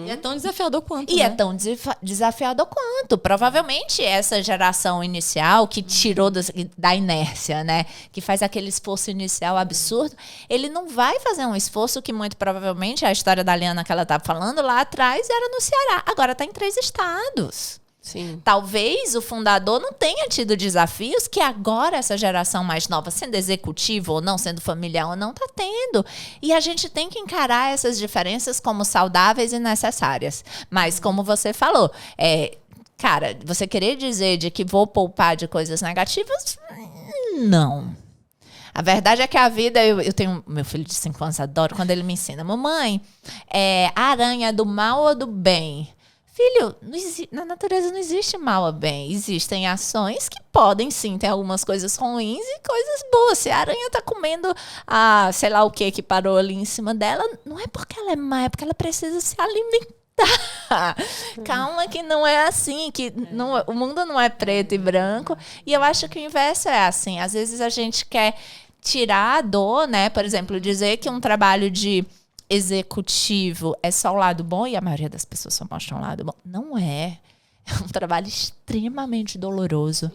E é tão desafiador quanto. E é tão desafiador quanto. Provavelmente essa geração inicial que tirou da inércia, né? Que faz aquele esforço inicial absurdo, ele não vai fazer um esforço que muito provavelmente a história da Liana que ela estava falando lá atrás era no Ceará. Agora está em 3 estados. Sim. Talvez o fundador não tenha tido desafios que agora essa geração mais nova, sendo executivo ou não, sendo familiar ou não, está tendo. E a gente tem que encarar essas diferenças como saudáveis e necessárias. Mas como você falou, cara, você querer dizer de que vou poupar de coisas negativas? Não. A verdade é que a vida, eu tenho meu filho de 5 anos, adoro quando ele me ensina, mamãe, a aranha é do mal ou do bem? Filho, na natureza não existe mal ou bem, existem ações que podem sim ter algumas coisas ruins e coisas boas. Se a aranha tá comendo sei lá o que parou ali em cima dela, não é porque ela é má, é porque ela precisa se alimentar. Calma que não é assim, que o mundo não é preto e branco, e eu acho que o inverso é assim, às vezes a gente quer tirar a dor, né? Por exemplo, dizer que um trabalho de executivo é só o lado bom, e a maioria das pessoas só mostram o lado bom. Não é. É um trabalho extremamente doloroso,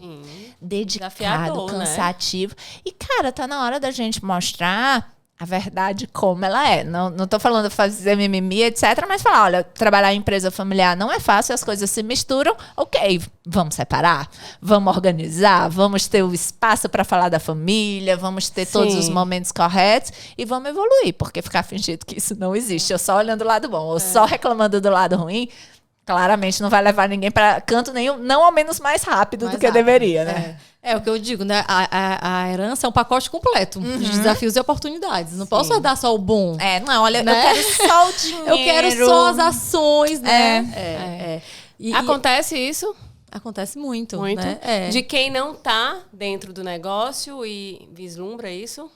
dedicado, desafiador, cansativo. Né? E, cara, tá na hora da gente mostrar a verdade como ela é. Não tô falando de fazer mimimi, etc. Mas falar, olha, trabalhar em empresa familiar não é fácil, as coisas se misturam. Ok, vamos separar, vamos organizar, vamos ter o espaço para falar da família, vamos ter todos os momentos corretos e vamos evoluir. Porque ficar fingindo que isso não existe, ou só olhando o lado bom, ou só reclamando do lado ruim, claramente não vai levar ninguém para canto nenhum, não ao menos mais rápido do que deveria, né? É o que eu digo, né? A herança é um pacote completo de desafios e oportunidades. Não posso dar só o bom. Não, olha, né? Eu quero só o dinheiro. Eu quero só as ações, né? Acontece isso? Acontece muito. Né? De quem não tá dentro do negócio e vislumbra isso?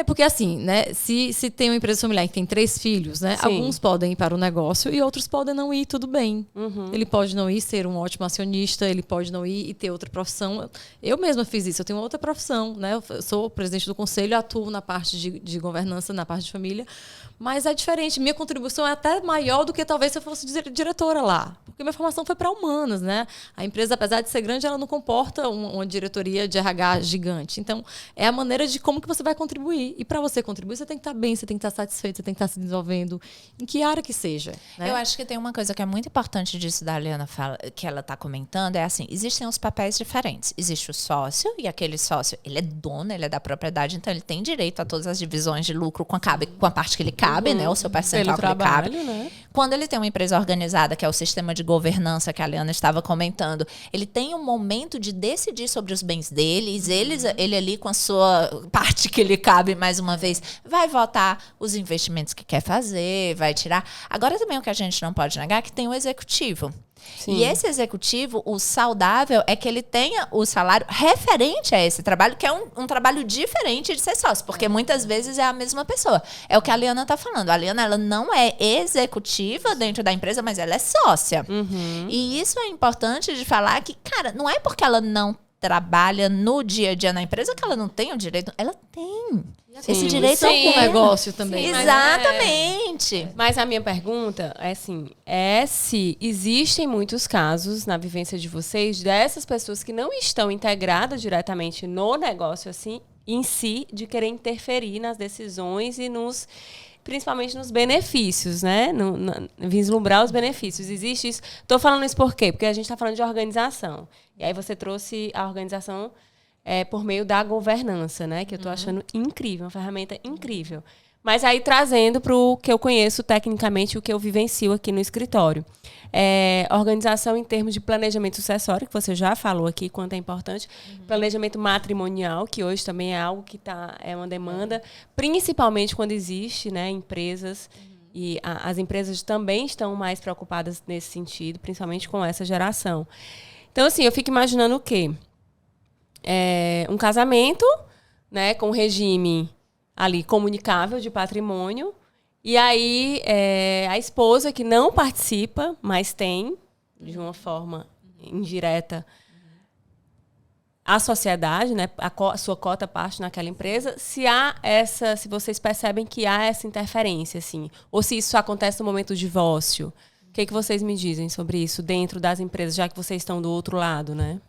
Porque assim, né? Se tem uma empresa familiar que tem 3 filhos, né? Sim. Alguns podem ir para o negócio e outros podem não ir, tudo bem. Ele pode não ir ser um ótimo acionista, ele pode não ir e ter outra profissão. Eu mesma fiz isso, eu tenho outra profissão, né? Eu sou presidente do conselho, atuo na parte de governança, na parte de família. Mas é diferente, minha contribuição é até maior do que talvez se eu fosse diretora lá. Porque minha formação foi para humanas, né? A empresa, apesar de ser grande, ela não comporta uma diretoria de RH gigante. Então, é a maneira de como que você vai contribuir. E para você contribuir, você tem que estar bem, você tem que estar satisfeito, você tem que estar se desenvolvendo, em que área que seja. Né? Eu acho que tem uma coisa que é muito importante disso da Aliana que ela está comentando, é assim, existem os papéis diferentes. Existe o sócio, e aquele sócio, ele é dono, ele é da propriedade, então ele tem direito a todas as divisões de lucro com a parte que ele cabe, né? O seu percentual que ele cabe. Né? Quando ele tem uma empresa organizada, que é o sistema de governança que a Aliana estava comentando, ele tem um momento de decidir sobre os bens deles, ele ali com a sua parte que lhe cabe, mais uma vez, vai votar os investimentos que quer fazer, vai tirar. Agora também o que a gente não pode negar é que tem o executivo. Sim. E esse executivo, o saudável é que ele tenha o salário referente a esse trabalho, que é um trabalho diferente de ser sócio, porque muitas vezes é a mesma pessoa. É o que a Aliana está falando. A Aliana, ela não é executiva dentro da empresa, mas ela é sócia. E isso é importante de falar que, cara, não é porque ela não trabalha no dia a dia na empresa que ela não tem o direito. Ela tem. Sim, esse direito é um negócio também. Sim, exatamente. Mas a minha pergunta é assim, se existem muitos casos na vivência de vocês dessas pessoas que não estão integradas diretamente no negócio assim em si, de querer interferir nas decisões e principalmente nos benefícios, né? Vislumbrar os benefícios. Existe isso. Estou falando isso por quê? Porque a gente está falando de organização. E aí você trouxe a organização por meio da governança, né? Que eu estou achando incrível, uma ferramenta incrível. Mas aí trazendo para o que eu conheço tecnicamente, o que eu vivencio aqui no escritório. Organização em termos de planejamento sucessório, que você já falou aqui, quanto é importante. Planejamento matrimonial, que hoje também é algo que é uma demanda, principalmente quando existe, né, empresas. E as empresas também estão mais preocupadas nesse sentido, principalmente com essa geração. Então, assim, eu fico imaginando o quê? Um casamento, né, com regime ali comunicável de patrimônio, e aí a esposa que não participa, mas tem, de uma forma indireta, a sociedade, né, a sua cota parte naquela empresa, se vocês percebem que há essa interferência, assim, ou se isso acontece no momento do divórcio. O que vocês me dizem sobre isso dentro das empresas, já que vocês estão do outro lado, né?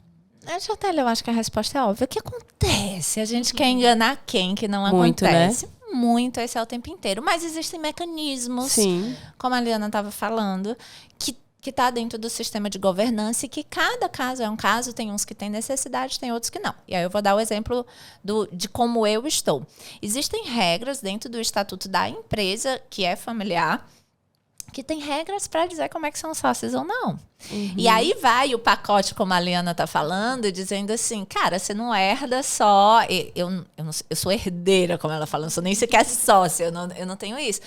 Jotélia, eu acho que a resposta é óbvia. O que acontece? A gente quer enganar quem que não muito, acontece? Né? Muito, esse é o tempo inteiro. Mas existem mecanismos, sim, como a Liana estava falando, que está dentro do sistema de governança e que cada caso é um caso, tem uns que têm necessidade, tem outros que não. E aí eu vou dar o exemplo de como eu estou. Existem regras dentro do estatuto da empresa, que é familiar, que tem regras para dizer como é que são sócios ou não. E aí vai o pacote, como a Liana está falando, dizendo assim, cara, você não herda só... Eu sou herdeira, como ela fala, não sou nem sequer sócia, eu não tenho isso.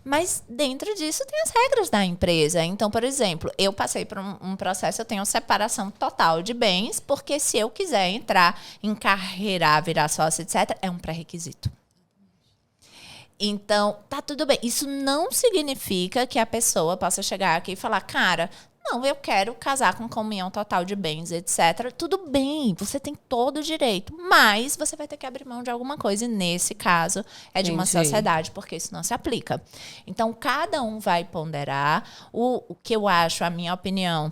Mas dentro disso tem as regras da empresa. Então, por exemplo, eu passei por um processo, eu tenho separação total de bens, porque se eu quiser entrar, encarreirar, virar sócia, etc., é um pré-requisito. Então, tá tudo bem. Isso não significa que a pessoa possa chegar aqui e falar, cara, Não, eu quero casar com comunhão total de bens, etc. Tudo bem, você tem todo o direito, mas você vai ter que abrir mão de alguma coisa. E nesse caso é de uma sociedade, porque isso não se aplica. Então, cada um vai ponderar. O que eu acho, a minha opinião,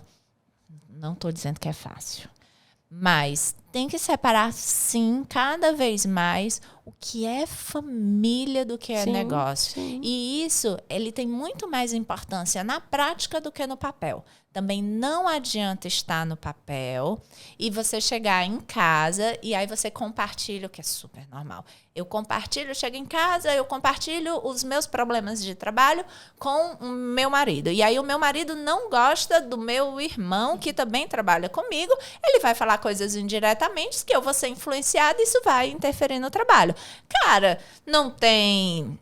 não estou dizendo que é fácil, mas tem que separar, sim, cada vez mais o que é família do que é negócio. Sim. E isso, ele tem muito mais importância na prática do que no papel. Também não adianta estar no papel e você chegar em casa e aí você compartilha, o que é super normal. Eu compartilho, chego em casa, eu compartilho os meus problemas de trabalho com o meu marido. E aí o meu marido não gosta do meu irmão, que também trabalha comigo. Ele vai falar coisas indiretamente que eu vou ser influenciada e isso vai interferir no trabalho. Cara, não tem...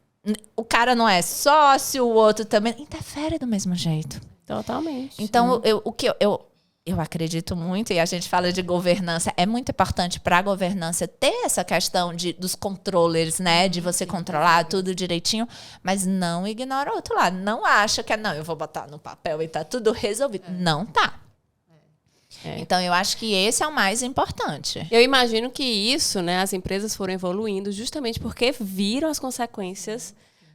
O cara não é sócio, o outro também... Interfere do mesmo jeito. Totalmente. Então, eu acredito muito, e a gente fala de governança, é muito importante para a governança ter essa questão dos controllers, né? De você controlar tudo direitinho, mas não ignora o outro lado. Não acha que não, eu vou botar no papel e tá tudo resolvido. Não tá. Então, eu acho que esse é o mais importante. Eu imagino que isso, né, as empresas foram evoluindo justamente porque viram as consequências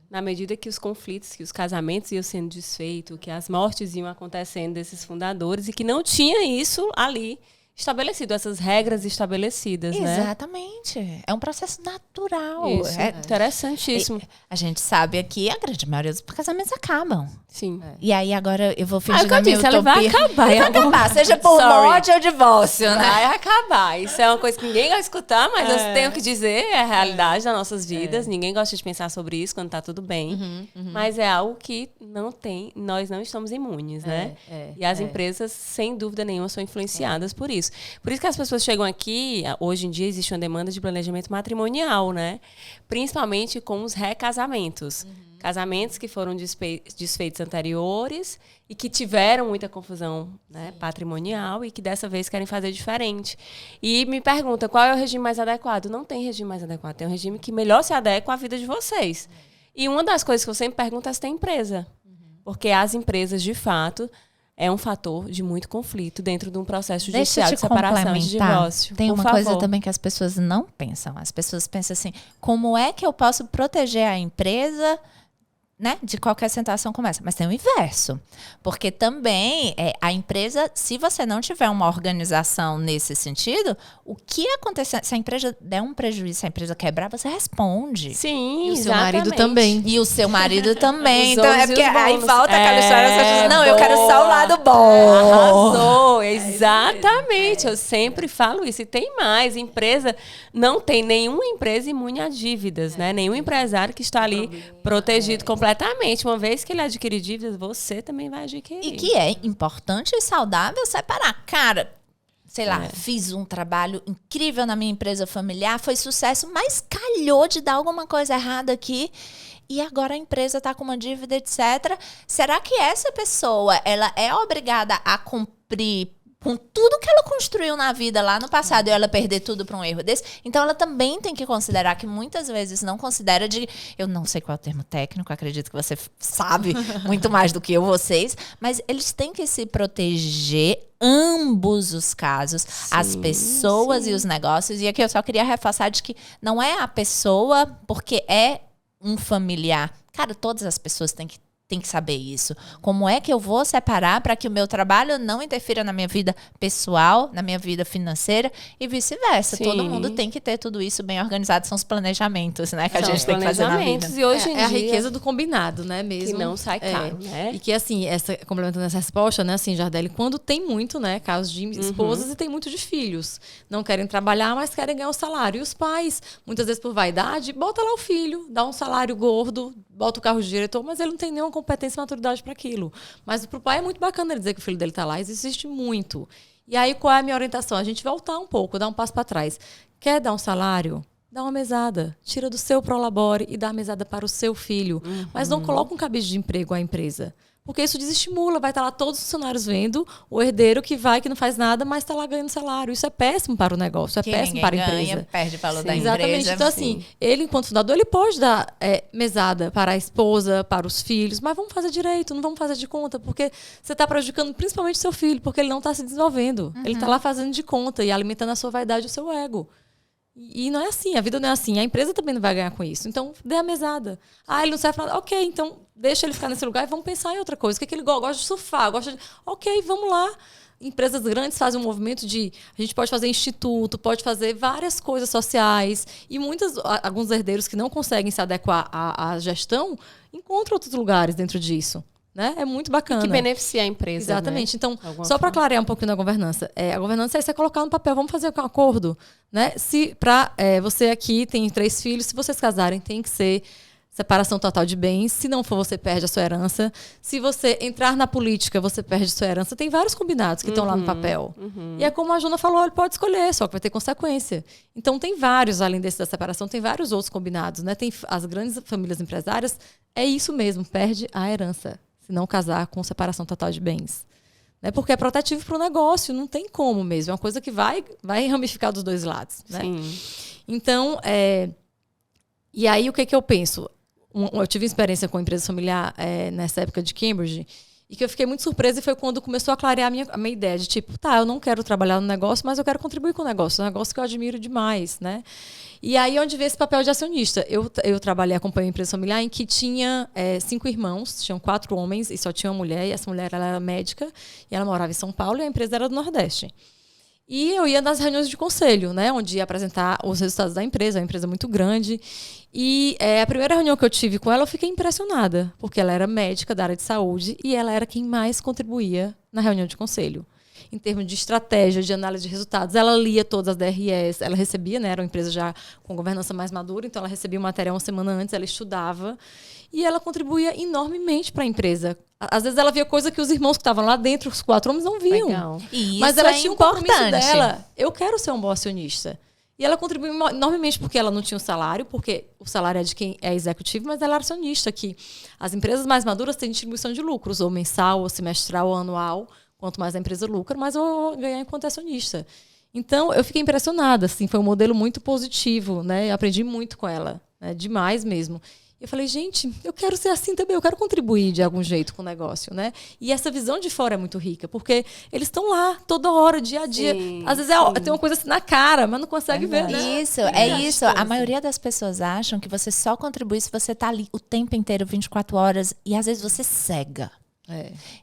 na medida que os conflitos, que os casamentos iam sendo desfeitos, que as mortes iam acontecendo desses fundadores e que não tinha isso ali estabelecido, essas regras estabelecidas, né? Exatamente. É um processo natural. Isso, interessantíssimo. A gente sabe aqui, a grande maioria dos casamentos acabam. Sim. E aí agora eu vou fingir que eu disse, ela vai acabar. Vai acabar, seja por morte ou divórcio, né? Vai acabar. Isso é uma coisa que ninguém vai escutar, mas eu tenho que dizer, é a realidade das nossas vidas. Ninguém gosta de pensar sobre isso quando tá tudo bem. Mas é algo que nós não estamos imunes, né? E as empresas, sem dúvida nenhuma, são influenciadas por isso. Por isso que as pessoas chegam aqui, hoje em dia existe uma demanda de planejamento matrimonial, né? Principalmente com os recasamentos. Casamentos que foram desfeitos anteriores e que tiveram muita confusão, né, patrimonial e que dessa vez querem fazer diferente. E me pergunta, qual é o regime mais adequado? Não tem regime mais adequado, tem um regime que melhor se adequa à vida de vocês. E uma das coisas que eu sempre pergunto é se tem empresa. Porque as empresas, de fato, é um fator de muito conflito dentro de um processo judicial de separação, de divórcio. Tem uma coisa também que as pessoas não pensam. As pessoas pensam assim, como é que eu posso proteger a empresa, né, de qualquer situação começa. Mas tem o inverso. Porque também a empresa, se você não tiver uma organização nesse sentido, o que acontecer, se a empresa der um prejuízo, se a empresa quebrar, você responde. Sim, e o seu marido também. E o seu marido também. Então é porque aí volta aquela história, você diz, não, eu quero só o lado bom. Arrasou, exatamente. Eu sempre falo isso. E tem mais, empresa, não tem nenhuma empresa imune a dívidas, né? Nenhum empresário que está ali protegido completamente. Uma vez que ele adquirir dívidas, você também vai adquirir. E que é importante e saudável separar. Cara, sei lá, fiz um trabalho incrível na minha empresa familiar, foi sucesso, mas calhou de dar alguma coisa errada aqui. E agora a empresa está com uma dívida, etc. Será que essa pessoa ela é obrigada a cumprir com tudo que ela construiu na vida lá no passado e ela perder tudo para um erro desse? Então, ela também tem que considerar, que muitas vezes não considera eu não sei qual é o termo técnico, acredito que você sabe muito mais do que vocês, mas eles têm que se proteger ambos os casos, as pessoas e os negócios. E aqui eu só queria reforçar de que não é a pessoa porque é um familiar. Cara, todas as pessoas têm que saber isso. Como é que eu vou separar para que o meu trabalho não interfira na minha vida pessoal, na minha vida financeira e vice-versa? Todo mundo tem que ter tudo isso bem organizado. São os planejamentos, né, que a gente tem que fazer na vida. E hoje em dia, a riqueza do combinado, né, mesmo. Que não sai caro, né? E que, assim, complementando essa resposta, né, assim, Jardeli, quando tem muito, né, casos de esposas e tem muito de filhos. Não querem trabalhar, mas querem ganhar o salário. E os pais, muitas vezes por vaidade, bota lá o filho, dá um salário gordo, bota o carro de diretor, mas ele não tem nenhuma competência e maturidade para aquilo. Mas para o pai é muito bacana ele dizer que o filho dele está lá. Isso existe muito. E aí, qual é a minha orientação? A gente voltar um pouco, dar um passo para trás. Quer dar um salário? Dá uma mesada. Tira do seu prolabore e dá a mesada para o seu filho. Mas não coloca um cabide de emprego à empresa. Porque isso desestimula, vai estar lá todos os funcionários vendo o herdeiro que não faz nada, mas está lá ganhando salário. Isso é péssimo para o negócio, é péssimo para a empresa. Perde valor da Exatamente. empresa. Então, assim, ele, enquanto fundador, ele pode dar mesada para a esposa, para os filhos, mas vamos fazer direito, não vamos fazer de conta, porque você está prejudicando principalmente seu filho, porque ele não está se desenvolvendo. Ele está lá fazendo de conta e alimentando a sua vaidade e o seu ego. E não é assim, a vida não é assim. A empresa também não vai ganhar com isso. Então, dê a mesada. Ele não serve pra nada. Ok, então deixa ele ficar nesse lugar e vamos pensar em outra coisa. O que ele gosta de surfar? Ok, vamos lá. Empresas grandes fazem um movimento de... A gente pode fazer instituto, pode fazer várias coisas sociais. E alguns herdeiros que não conseguem se adequar à gestão encontram outros lugares dentro disso. Né? É muito bacana. E que beneficia a empresa. Exatamente. Né? Então, só para clarear um pouquinho da governança. A governança é você colocar no papel, vamos fazer um acordo. Né? Se você aqui tem 3 filhos, se vocês casarem, tem que ser separação total de bens. Se não for, você perde a sua herança. Se você entrar na política, você perde a sua herança. Tem vários combinados que estão lá no papel. E é como a Juna falou, ele pode escolher, só que vai ter consequência. Então, tem vários, além desse da separação, tem vários outros combinados. Né? Tem as grandes famílias empresárias, é isso mesmo, perde a herança. Se não casar com separação total de bens. Né? Porque é protetivo para o negócio, não tem como mesmo. É uma coisa que vai ramificar dos dois lados. Né? Sim. Então, e aí o que eu penso? Eu tive experiência com empresa familiar nessa época de Cambridge, e que eu fiquei muito surpresa, e foi quando começou a clarear a minha ideia de tipo, eu não quero trabalhar no negócio, mas eu quero contribuir com o negócio. É um negócio que eu admiro demais, né? E aí, onde veio esse papel de acionista? Eu trabalhei, acompanhei uma empresa familiar em que tinha 5 irmãos, tinham 4 homens e só tinha uma mulher, e essa mulher ela era médica, e ela morava em São Paulo, e a empresa era do Nordeste. E eu ia nas reuniões de conselho, né, onde ia apresentar os resultados da empresa, uma empresa muito grande. E a primeira reunião que eu tive com ela, eu fiquei impressionada, porque ela era médica da área de saúde e ela era quem mais contribuía na reunião de conselho. Em termos de estratégia, de análise de resultados, ela lia todas as DRS, ela recebia, né, era uma empresa já com governança mais madura, então ela recebia o material uma semana antes, ela estudava e ela contribuía enormemente para a empresa. Às vezes ela via coisa que os irmãos que estavam lá dentro, os 4 homens, não viam. Legal. E mas isso ela é tinha um importante. compromisso dela. Eu quero ser um bom acionista. E ela contribuiu enormemente porque ela não tinha um salário, porque o salário é de quem é executivo, mas ela era acionista, que as empresas mais maduras têm distribuição de lucros, ou mensal, ou semestral, ou anual. Quanto mais a empresa lucra, mais eu vou ganhar enquanto acionista. Então, eu fiquei impressionada. Assim, foi um modelo muito positivo. Né? Eu aprendi muito com ela. Né? Demais mesmo. Eu falei, gente, eu quero ser assim também. Eu quero contribuir de algum jeito com o negócio. Né? E essa visão de fora é muito rica. Porque eles estão lá, toda hora, dia a dia. Sim, às vezes tem uma coisa assim na cara, mas não consegue ver. Né? Isso, isso. A maioria das pessoas acham que você só contribui se você está ali o tempo inteiro, 24 horas. E às vezes você cega.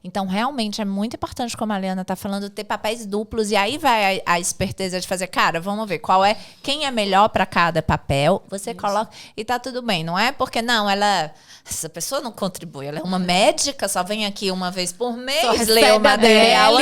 Então, realmente, é muito importante, como a Liana está falando, ter papéis duplos. E aí vai a esperteza de fazer, cara, vamos ver quem é melhor para cada papel. Você coloca e tá tudo bem. Não é porque, essa pessoa não contribui. Ela é uma médica, só vem aqui uma vez por mês, lê o material.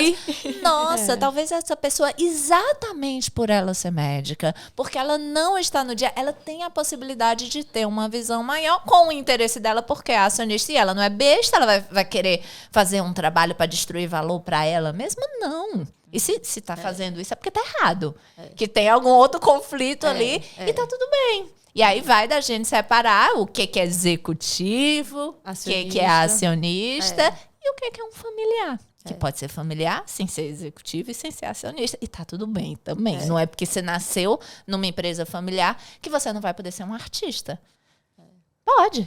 Nossa, talvez essa pessoa, exatamente por ela ser médica, porque ela não está no dia, ela tem a possibilidade de ter uma visão maior com o interesse dela, porque é acionista e ela não é besta, ela vai querer fazer um trabalho para destruir valor para ela mesma? Não. E se tá fazendo isso é porque tá errado. Que tem algum outro conflito ali e tá tudo bem. E aí vai da gente separar o que é executivo, o que é acionista e o que é um familiar. Que pode ser familiar, sem ser executivo e sem ser acionista. E tá tudo bem também. Não é porque você nasceu numa empresa familiar que você não vai poder ser um artista. Pode.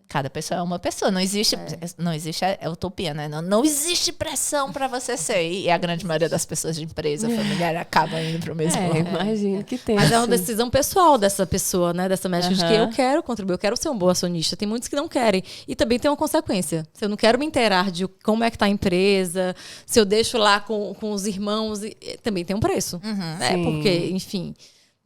Cada pessoa é uma pessoa. Não existe utopia, né? Não existe pressão para você ser. E a grande maioria das pessoas de empresa familiar acaba indo para o mesmo lugar. Imagino que tem. Mas é uma decisão pessoal dessa pessoa, né? Dessa médica, de que eu quero contribuir, eu quero ser um bom acionista. Tem muitos que não querem. E também tem uma consequência. Se eu não quero me inteirar de como é que tá a empresa, se eu deixo lá com os irmãos, também tem um preço. Né? Porque, enfim...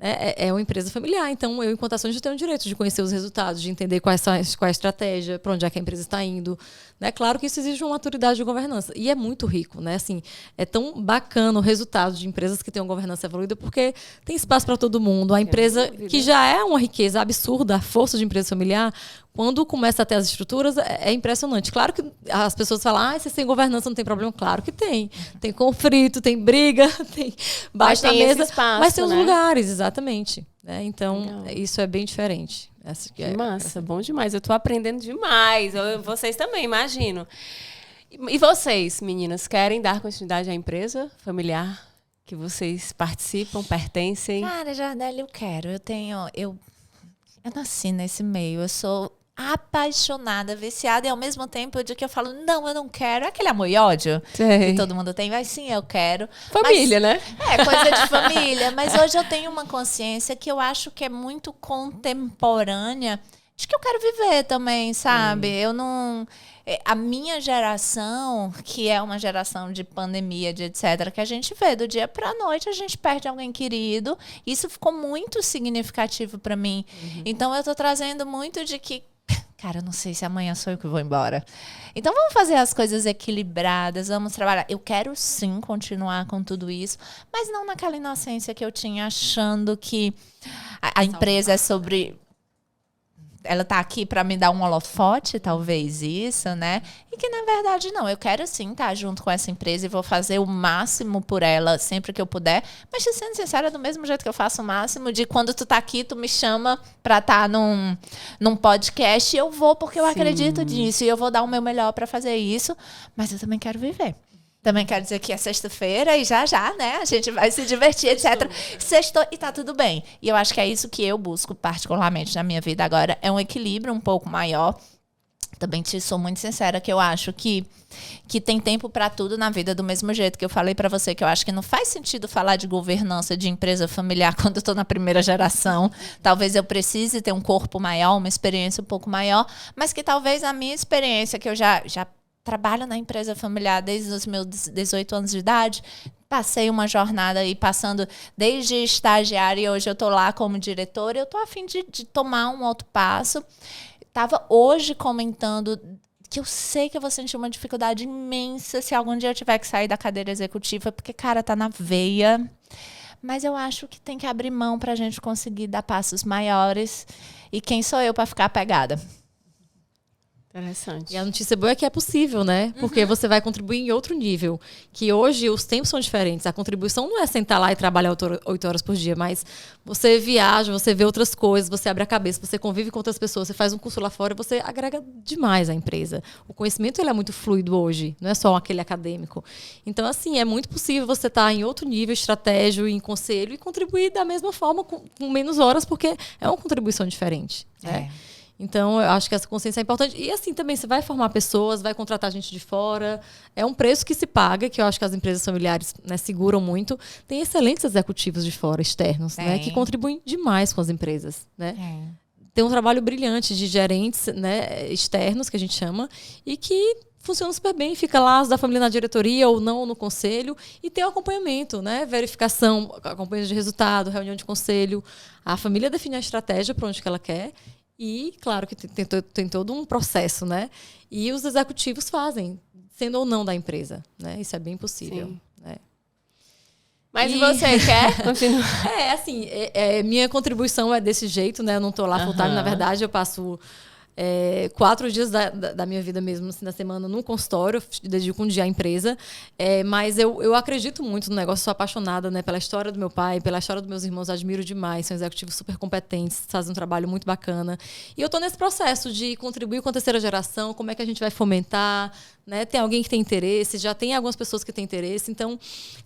É uma empresa familiar, então eu, enquanto acionista, tenho o direito de conhecer os resultados, de entender qual é a estratégia, para onde é que a empresa está indo. Né? Claro que isso exige uma maturidade de governança. E é muito rico. Né? Assim, é tão bacana o resultado de empresas que têm uma governança evoluída, porque tem espaço para todo mundo. A empresa, que já é uma riqueza absurda, a força de empresa familiar, quando começa a ter as estruturas, é impressionante. Claro que as pessoas falam, vocês têm governança, não tem problema. Claro que tem. Tem conflito, tem briga, tem baixo da mesa. Espaço, mas tem os né? lugares, exatamente. Né? Então, isso é bem diferente. Que massa, bom demais. Eu tô aprendendo demais. Vocês também, imagino. E vocês, meninas, querem dar continuidade à empresa familiar que vocês participam, pertencem? Cara, Jardelle, eu quero. Eu nasci nesse meio. Eu sou apaixonada, viciada, e ao mesmo tempo que eu falo, não, eu não quero. É aquele amor e ódio que todo mundo tem. Mas sim, eu quero. Família, né? É, coisa de família. Mas hoje eu tenho uma consciência que eu acho que é muito contemporânea de que eu quero viver também, sabe? Eu não... A minha geração, que é uma geração de pandemia, de etc., que a gente vê do dia para a noite, a gente perde alguém querido. Isso ficou muito significativo para mim. Então, eu tô trazendo muito de que, cara, eu não sei se amanhã sou eu que vou embora. Então, vamos fazer as coisas equilibradas, vamos trabalhar. Eu quero, sim, continuar com tudo isso, mas não naquela inocência que eu tinha, achando que a empresa é sobre... Ela tá aqui para me dar um holofote, talvez isso, né? E que, na verdade, não. Eu quero, sim, estar junto com essa empresa e vou fazer o máximo por ela sempre que eu puder. Mas, sendo sincera, do mesmo jeito que eu faço o máximo, de quando tu tá aqui, tu me chama para estar num podcast, eu vou porque eu acredito nisso. E eu vou dar o meu melhor para fazer isso. Mas eu também quero viver. Também quero dizer que é sexta-feira e já, né? A gente vai se divertir, etc. Sextou e tá tudo bem. E eu acho que é isso que eu busco particularmente na minha vida agora. É um equilíbrio um pouco maior. Também sou muito sincera que eu acho que tem tempo para tudo na vida, do mesmo jeito que eu falei para você, que eu acho que não faz sentido falar de governança de empresa familiar quando eu tô na primeira geração. Talvez eu precise ter um corpo maior, uma experiência um pouco maior, mas que talvez a minha experiência, que eu já trabalho na empresa familiar desde os meus 18 anos de idade, passei uma jornada aí passando desde estagiária e hoje eu estou lá como diretora, eu estou a fim de tomar um outro passo. Estava hoje comentando que eu sei que eu vou sentir uma dificuldade imensa se algum dia eu tiver que sair da cadeira executiva, porque, cara, tá na veia. Mas eu acho que tem que abrir mão para a gente conseguir dar passos maiores. E quem sou eu para ficar apegada? Interessante. E a notícia boa é que é possível, né? Porque você vai contribuir em outro nível. Que hoje os tempos são diferentes. A contribuição não é sentar lá e trabalhar 8 horas por dia, mas você viaja, você vê outras coisas, você abre a cabeça, você convive com outras pessoas, você faz um curso lá fora, você agrega demais à empresa. O conhecimento ele é muito fluido hoje, não é só aquele acadêmico. Então, assim, é muito possível você estar em outro nível, estratégia, em conselho, e contribuir da mesma forma, com menos horas, porque é uma contribuição diferente, né? Então, eu acho que essa consciência é importante. E assim, também, você vai formar pessoas, vai contratar gente de fora. É um preço que se paga, que eu acho que as empresas familiares, né, seguram muito. Tem excelentes executivos de fora, externos, né, que contribuem demais com as empresas. Né? Tem um trabalho brilhante de gerentes, né, externos, que a gente chama, e que funciona super bem. Fica lá da família na diretoria ou não no conselho. E tem o acompanhamento, né, verificação, acompanhamento de resultado, reunião de conselho. A família define a estratégia para onde que ela quer. E, claro, que tem todo um processo, né? E os executivos fazem, sendo ou não da empresa, né? Isso é bem possível. Né? Mas você quer continuar? Assim, minha contribuição é desse jeito, né? Eu não estou lá full time, na verdade, eu passo 4 dias da minha vida mesmo, assim, na semana, num consultório, dedico um dia à empresa. Mas eu acredito muito no negócio, sou apaixonada, né, pela história do meu pai, pela história dos meus irmãos, admiro demais, são executivos super competentes, fazem um trabalho muito bacana. E eu estou nesse processo de contribuir com a terceira geração, como é que a gente vai fomentar, né? Tem alguém que tem interesse, já tem algumas pessoas que têm interesse, então,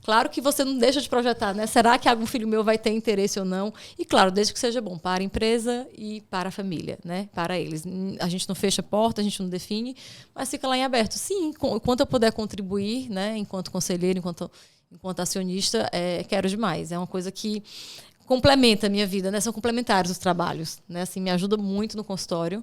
claro que você não deixa de projetar, né? Será que algum filho meu vai ter interesse ou não? E, claro, desde que seja bom para a empresa e para a família, né? Para eles. A gente não fecha a porta, a gente não define, mas fica lá em aberto. Sim, enquanto eu puder contribuir, né? Enquanto conselheiro, enquanto acionista, quero demais. É uma coisa que complementa a minha vida, né? São complementares os trabalhos, né? Assim, me ajuda muito no consultório,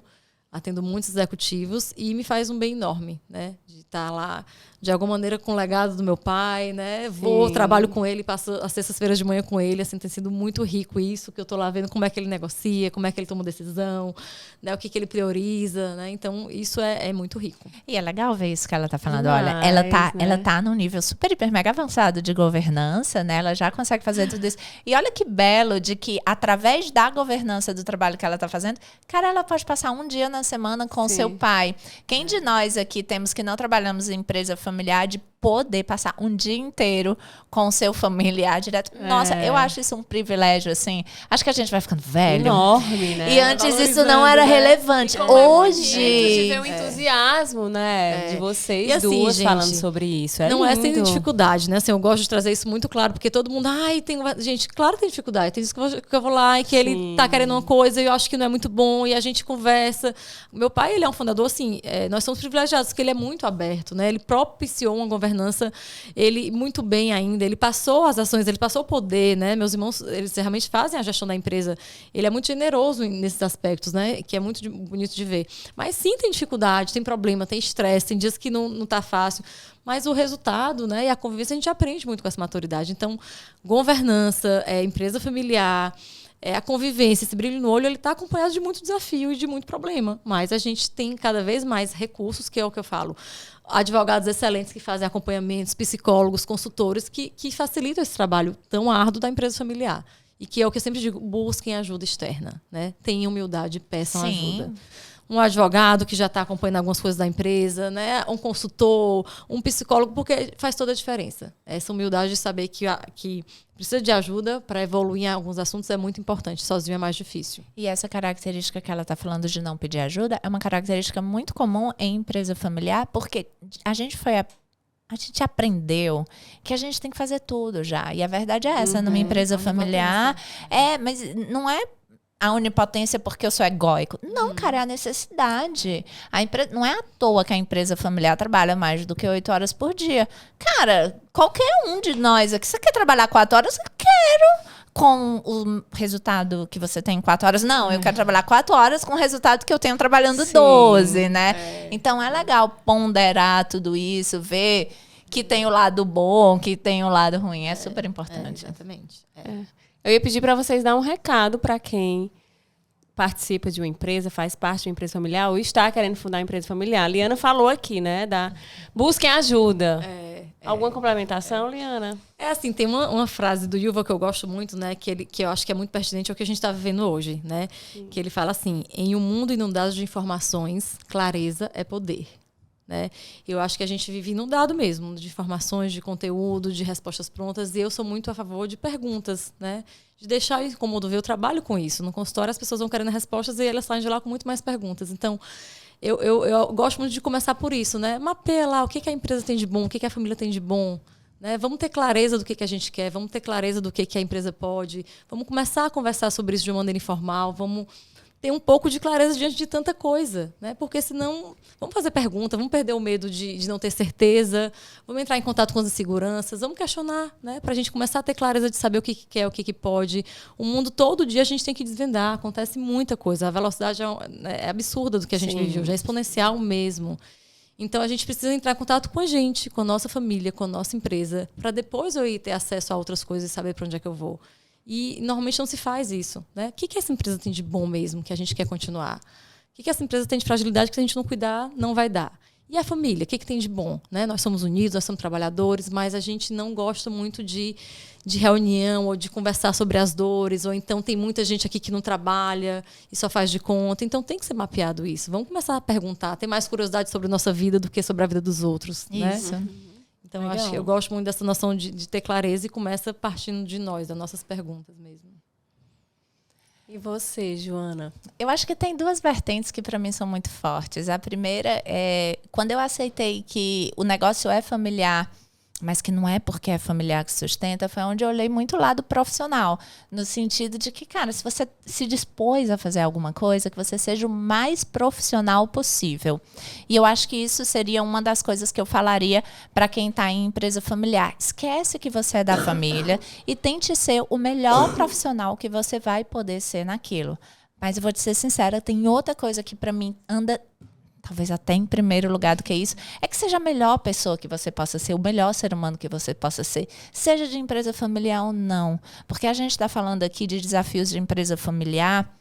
atendo muitos executivos e me faz um bem enorme, né? De estar lá, de alguma maneira, com o legado do meu pai, né? Trabalho com ele, passo as sextas-feiras de manhã com ele, assim, tem sido muito rico isso, que eu estou lá vendo como é que ele negocia, como é que ele toma decisão, né? O que ele prioriza, né? Então, isso é muito rico. E é legal ver isso que ela está falando. Olha, ela tá num nível super, hiper, mega avançado de governança, né? Ela já consegue fazer tudo isso. E olha que belo de que, através da governança do trabalho que ela está fazendo, cara, ela pode passar um dia na semana com o seu pai. Quem de nós aqui temos que não trabalhamos em empresa familiar de poder passar um dia inteiro com o seu familiar direto. Nossa, eu acho isso um privilégio, assim. Acho que a gente vai ficando velho. Enorme, né? E antes isso não era relevante. Hoje... de ver o entusiasmo, né? De vocês e assim, duas gente, falando sobre isso. Não é lindo. sem dificuldade, né? Assim, eu gosto de trazer isso muito claro, porque todo mundo... Gente, claro que tem dificuldade. Tem isso que eu vou lá e que ele tá querendo uma coisa e eu acho que não é muito bom e a gente conversa. Meu pai, ele é um fundador, assim, nós somos privilegiados, porque ele é muito aberto, né? Ele propiciou uma governança, ele muito bem ainda, ele passou as ações, ele passou o poder, né? Meus irmãos, eles realmente fazem a gestão da empresa. Ele é muito generoso nesses aspectos, né? Que é muito bonito de ver. Mas sim, tem dificuldade, tem problema, tem estresse, tem dias que não tá fácil. Mas o resultado, né, e a convivência, a gente aprende muito com essa maturidade. Então, governança, empresa familiar, a convivência, esse brilho no olho, ele está acompanhado de muito desafio e de muito problema. Mas a gente tem cada vez mais recursos, que é o que eu falo. Advogados excelentes que fazem acompanhamentos, psicólogos, consultores, que facilitam esse trabalho tão árduo da empresa familiar. E que é o que eu sempre digo, busquem ajuda externa, né? Tenham humildade, peçam ajuda. Um advogado que já está acompanhando algumas coisas da empresa, né? Um consultor, um psicólogo, porque faz toda a diferença. Essa humildade de saber que precisa de ajuda para evoluir em alguns assuntos é muito importante. Sozinho é mais difícil. E essa característica que ela está falando de não pedir ajuda é uma característica muito comum em empresa familiar, porque a gente aprendeu que a gente tem que fazer tudo já. E a verdade é essa, numa empresa familiar. Mas não é a onipotência porque eu sou egóico. Não, cara, é a necessidade. Não é à toa que a empresa familiar trabalha mais do que 8 horas por dia. Cara, qualquer um de nós aqui, você quer trabalhar 4 horas? Eu quero. Com o resultado que você tem em 4 horas. Não, eu quero trabalhar 4 horas com o resultado que eu tenho trabalhando 12, né? Então é legal ponderar tudo isso, ver que tem o lado bom, que tem o lado ruim. É super importante. Exatamente. Eu ia pedir para vocês dar um recado para quem participa de uma empresa, faz parte de uma empresa familiar ou está querendo fundar uma empresa familiar. A Liana falou aqui, né? Busquem ajuda. Alguma complementação, Liana? Assim, tem uma frase do Yuval que eu gosto muito, né? Que eu acho que é muito pertinente ao que a gente está vivendo hoje, né? Que ele fala assim, em um mundo inundado de informações, clareza é poder. Né? Eu acho que a gente vive inundado mesmo de informações, de conteúdo, de respostas prontas, e eu sou muito a favor de perguntas, né? De deixar isso como eu trabalho com isso. No consultório as pessoas vão querendo respostas e elas saem de lá com muito mais perguntas. Então, eu gosto muito de começar por isso, né? Mapeia lá o que a empresa tem de bom, o que a família tem de bom. Né? Vamos ter clareza do que a gente quer, vamos ter clareza do que a empresa pode, vamos começar a conversar sobre isso de uma maneira informal, vamos ter um pouco de clareza diante de tanta coisa, né? Porque senão, vamos fazer pergunta, vamos perder o medo de não ter certeza, vamos entrar em contato com as inseguranças, vamos questionar, né? Para a gente começar a ter clareza de saber o que quer, o que pode. O mundo, todo dia, a gente tem que desvendar, acontece muita coisa. A velocidade é absurda do que a gente viveu, já é exponencial mesmo. Então, a gente precisa entrar em contato com a gente, com a nossa família, com a nossa empresa, para depois eu ir ter acesso a outras coisas e saber para onde é que eu vou. E normalmente não se faz isso, né? O que essa empresa tem de bom mesmo que a gente quer continuar? O que essa empresa tem de fragilidade que se a gente não cuidar, não vai dar? E a família, o que tem de bom? Né? Nós somos unidos, nós somos trabalhadores, mas a gente não gosta muito de reunião ou de conversar sobre as dores, ou então tem muita gente aqui que não trabalha e só faz de conta. Então tem que ser mapeado isso. Vamos começar a perguntar, ter mais curiosidade sobre a nossa vida do que sobre a vida dos outros. Isso. Né? Então, eu gosto muito dessa noção de ter clareza e começa partindo de nós, das nossas perguntas mesmo. E você, Joana? Eu acho que tem 2 vertentes que para mim são muito fortes. A primeira é quando eu aceitei que o negócio é familiar, mas que não é porque é familiar que sustenta, foi onde eu olhei muito o lado profissional, no sentido de que, cara, se você se dispôs a fazer alguma coisa, que você seja o mais profissional possível. E eu acho que isso seria uma das coisas que eu falaria para quem está em empresa familiar. Esquece que você é da família e tente ser o melhor profissional que você vai poder ser naquilo. Mas eu vou te ser sincera, tem outra coisa que para mim anda talvez até em primeiro lugar do que isso, é que seja a melhor pessoa que você possa ser, o melhor ser humano que você possa ser, seja de empresa familiar ou não. Porque a gente está falando aqui de desafios de empresa familiar,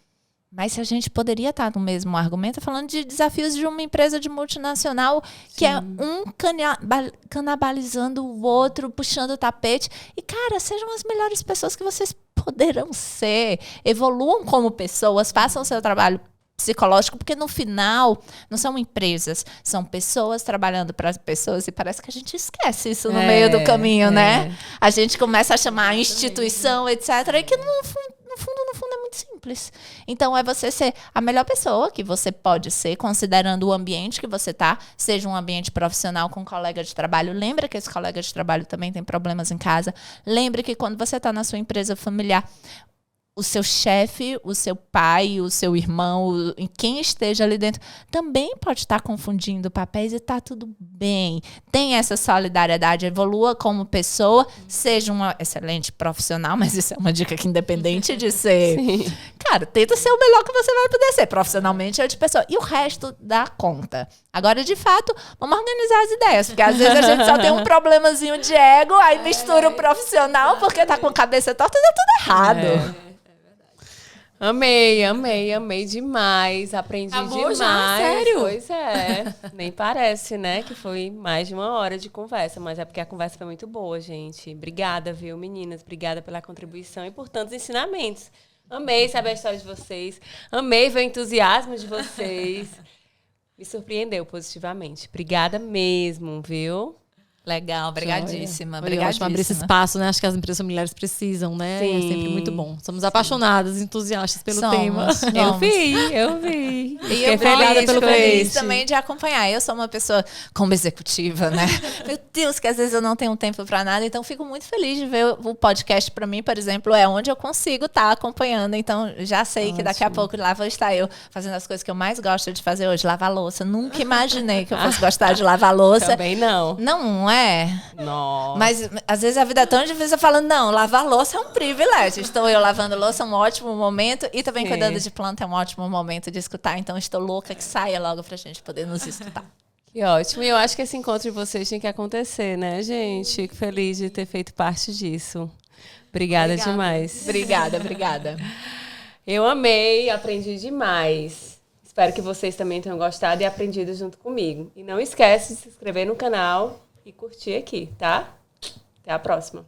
mas se a gente poderia estar no mesmo argumento falando de desafios de uma empresa de multinacional, que é um canibalizando o outro, puxando o tapete. E, cara, sejam as melhores pessoas que vocês poderão ser. Evoluam como pessoas, façam o seu trabalho psicológico, porque no final não são empresas, são pessoas trabalhando para pessoas e parece que a gente esquece isso no meio do caminho, né? A gente começa a chamar a instituição, etc. E que no fundo é muito simples. Então é você ser a melhor pessoa que você pode ser, considerando o ambiente que você tá, seja um ambiente profissional com um colega de trabalho. Lembra que esse colega de trabalho também tem problemas em casa. Lembre que quando você tá na sua empresa familiar, o seu chefe, o seu pai, o seu irmão, quem esteja ali dentro, também pode estar confundindo papéis e está tudo bem. Tem essa solidariedade, evolua como pessoa, seja uma excelente profissional, mas isso é uma dica que independente de ser... Sim. Cara, tenta ser o melhor que você vai poder ser, profissionalmente ou de pessoa. E o resto dá conta. Agora, de fato, vamos organizar as ideias, porque às vezes a gente só tem um problemazinho de ego, aí mistura o profissional porque tá com a cabeça torta e dá tudo errado. Amei demais. Aprendi Acabou demais. já? Sério? Pois é. Nem parece, né? Que foi mais de 1 hora de conversa, mas é porque a conversa foi muito boa, gente. Obrigada, viu, meninas? Obrigada pela contribuição e por tantos ensinamentos. Amei saber a história de vocês. Amei ver o entusiasmo de vocês. Me surpreendeu positivamente. Obrigada mesmo, viu? Legal, obrigadíssima. Foi ótimo abrir esse espaço, né? Acho que as empresas familiares precisam, né? Sim. É sempre muito bom. Somos apaixonadas, entusiastas pelo tema. Eu vi. E eu fico feliz também de acompanhar. Eu sou uma pessoa como executiva, né? Meu Deus, que às vezes eu não tenho tempo para nada, então fico muito feliz de ver o podcast. Para mim, por exemplo, é onde eu consigo estar acompanhando. Então, já sei que daqui a pouco lá vou estar eu fazendo as coisas que eu mais gosto de fazer hoje, lavar louça. Nunca imaginei que eu fosse gostar de lavar louça. Também não. Não é? Nossa. Mas às vezes a vida é tão difícil, falando, não, lavar louça é um privilégio. Estou eu lavando louça, é um ótimo momento, e também cuidando de planta é um ótimo momento de escutar. Então estou louca que saia logo pra gente poder nos escutar. Que ótimo. E eu acho que esse encontro de vocês tinha que acontecer, né, gente? Fico feliz de ter feito parte disso. Obrigada demais. Obrigada. Eu amei, aprendi demais. Espero que vocês também tenham gostado e aprendido junto comigo. E não esquece de se inscrever no canal e curtir aqui, tá? Até a próxima.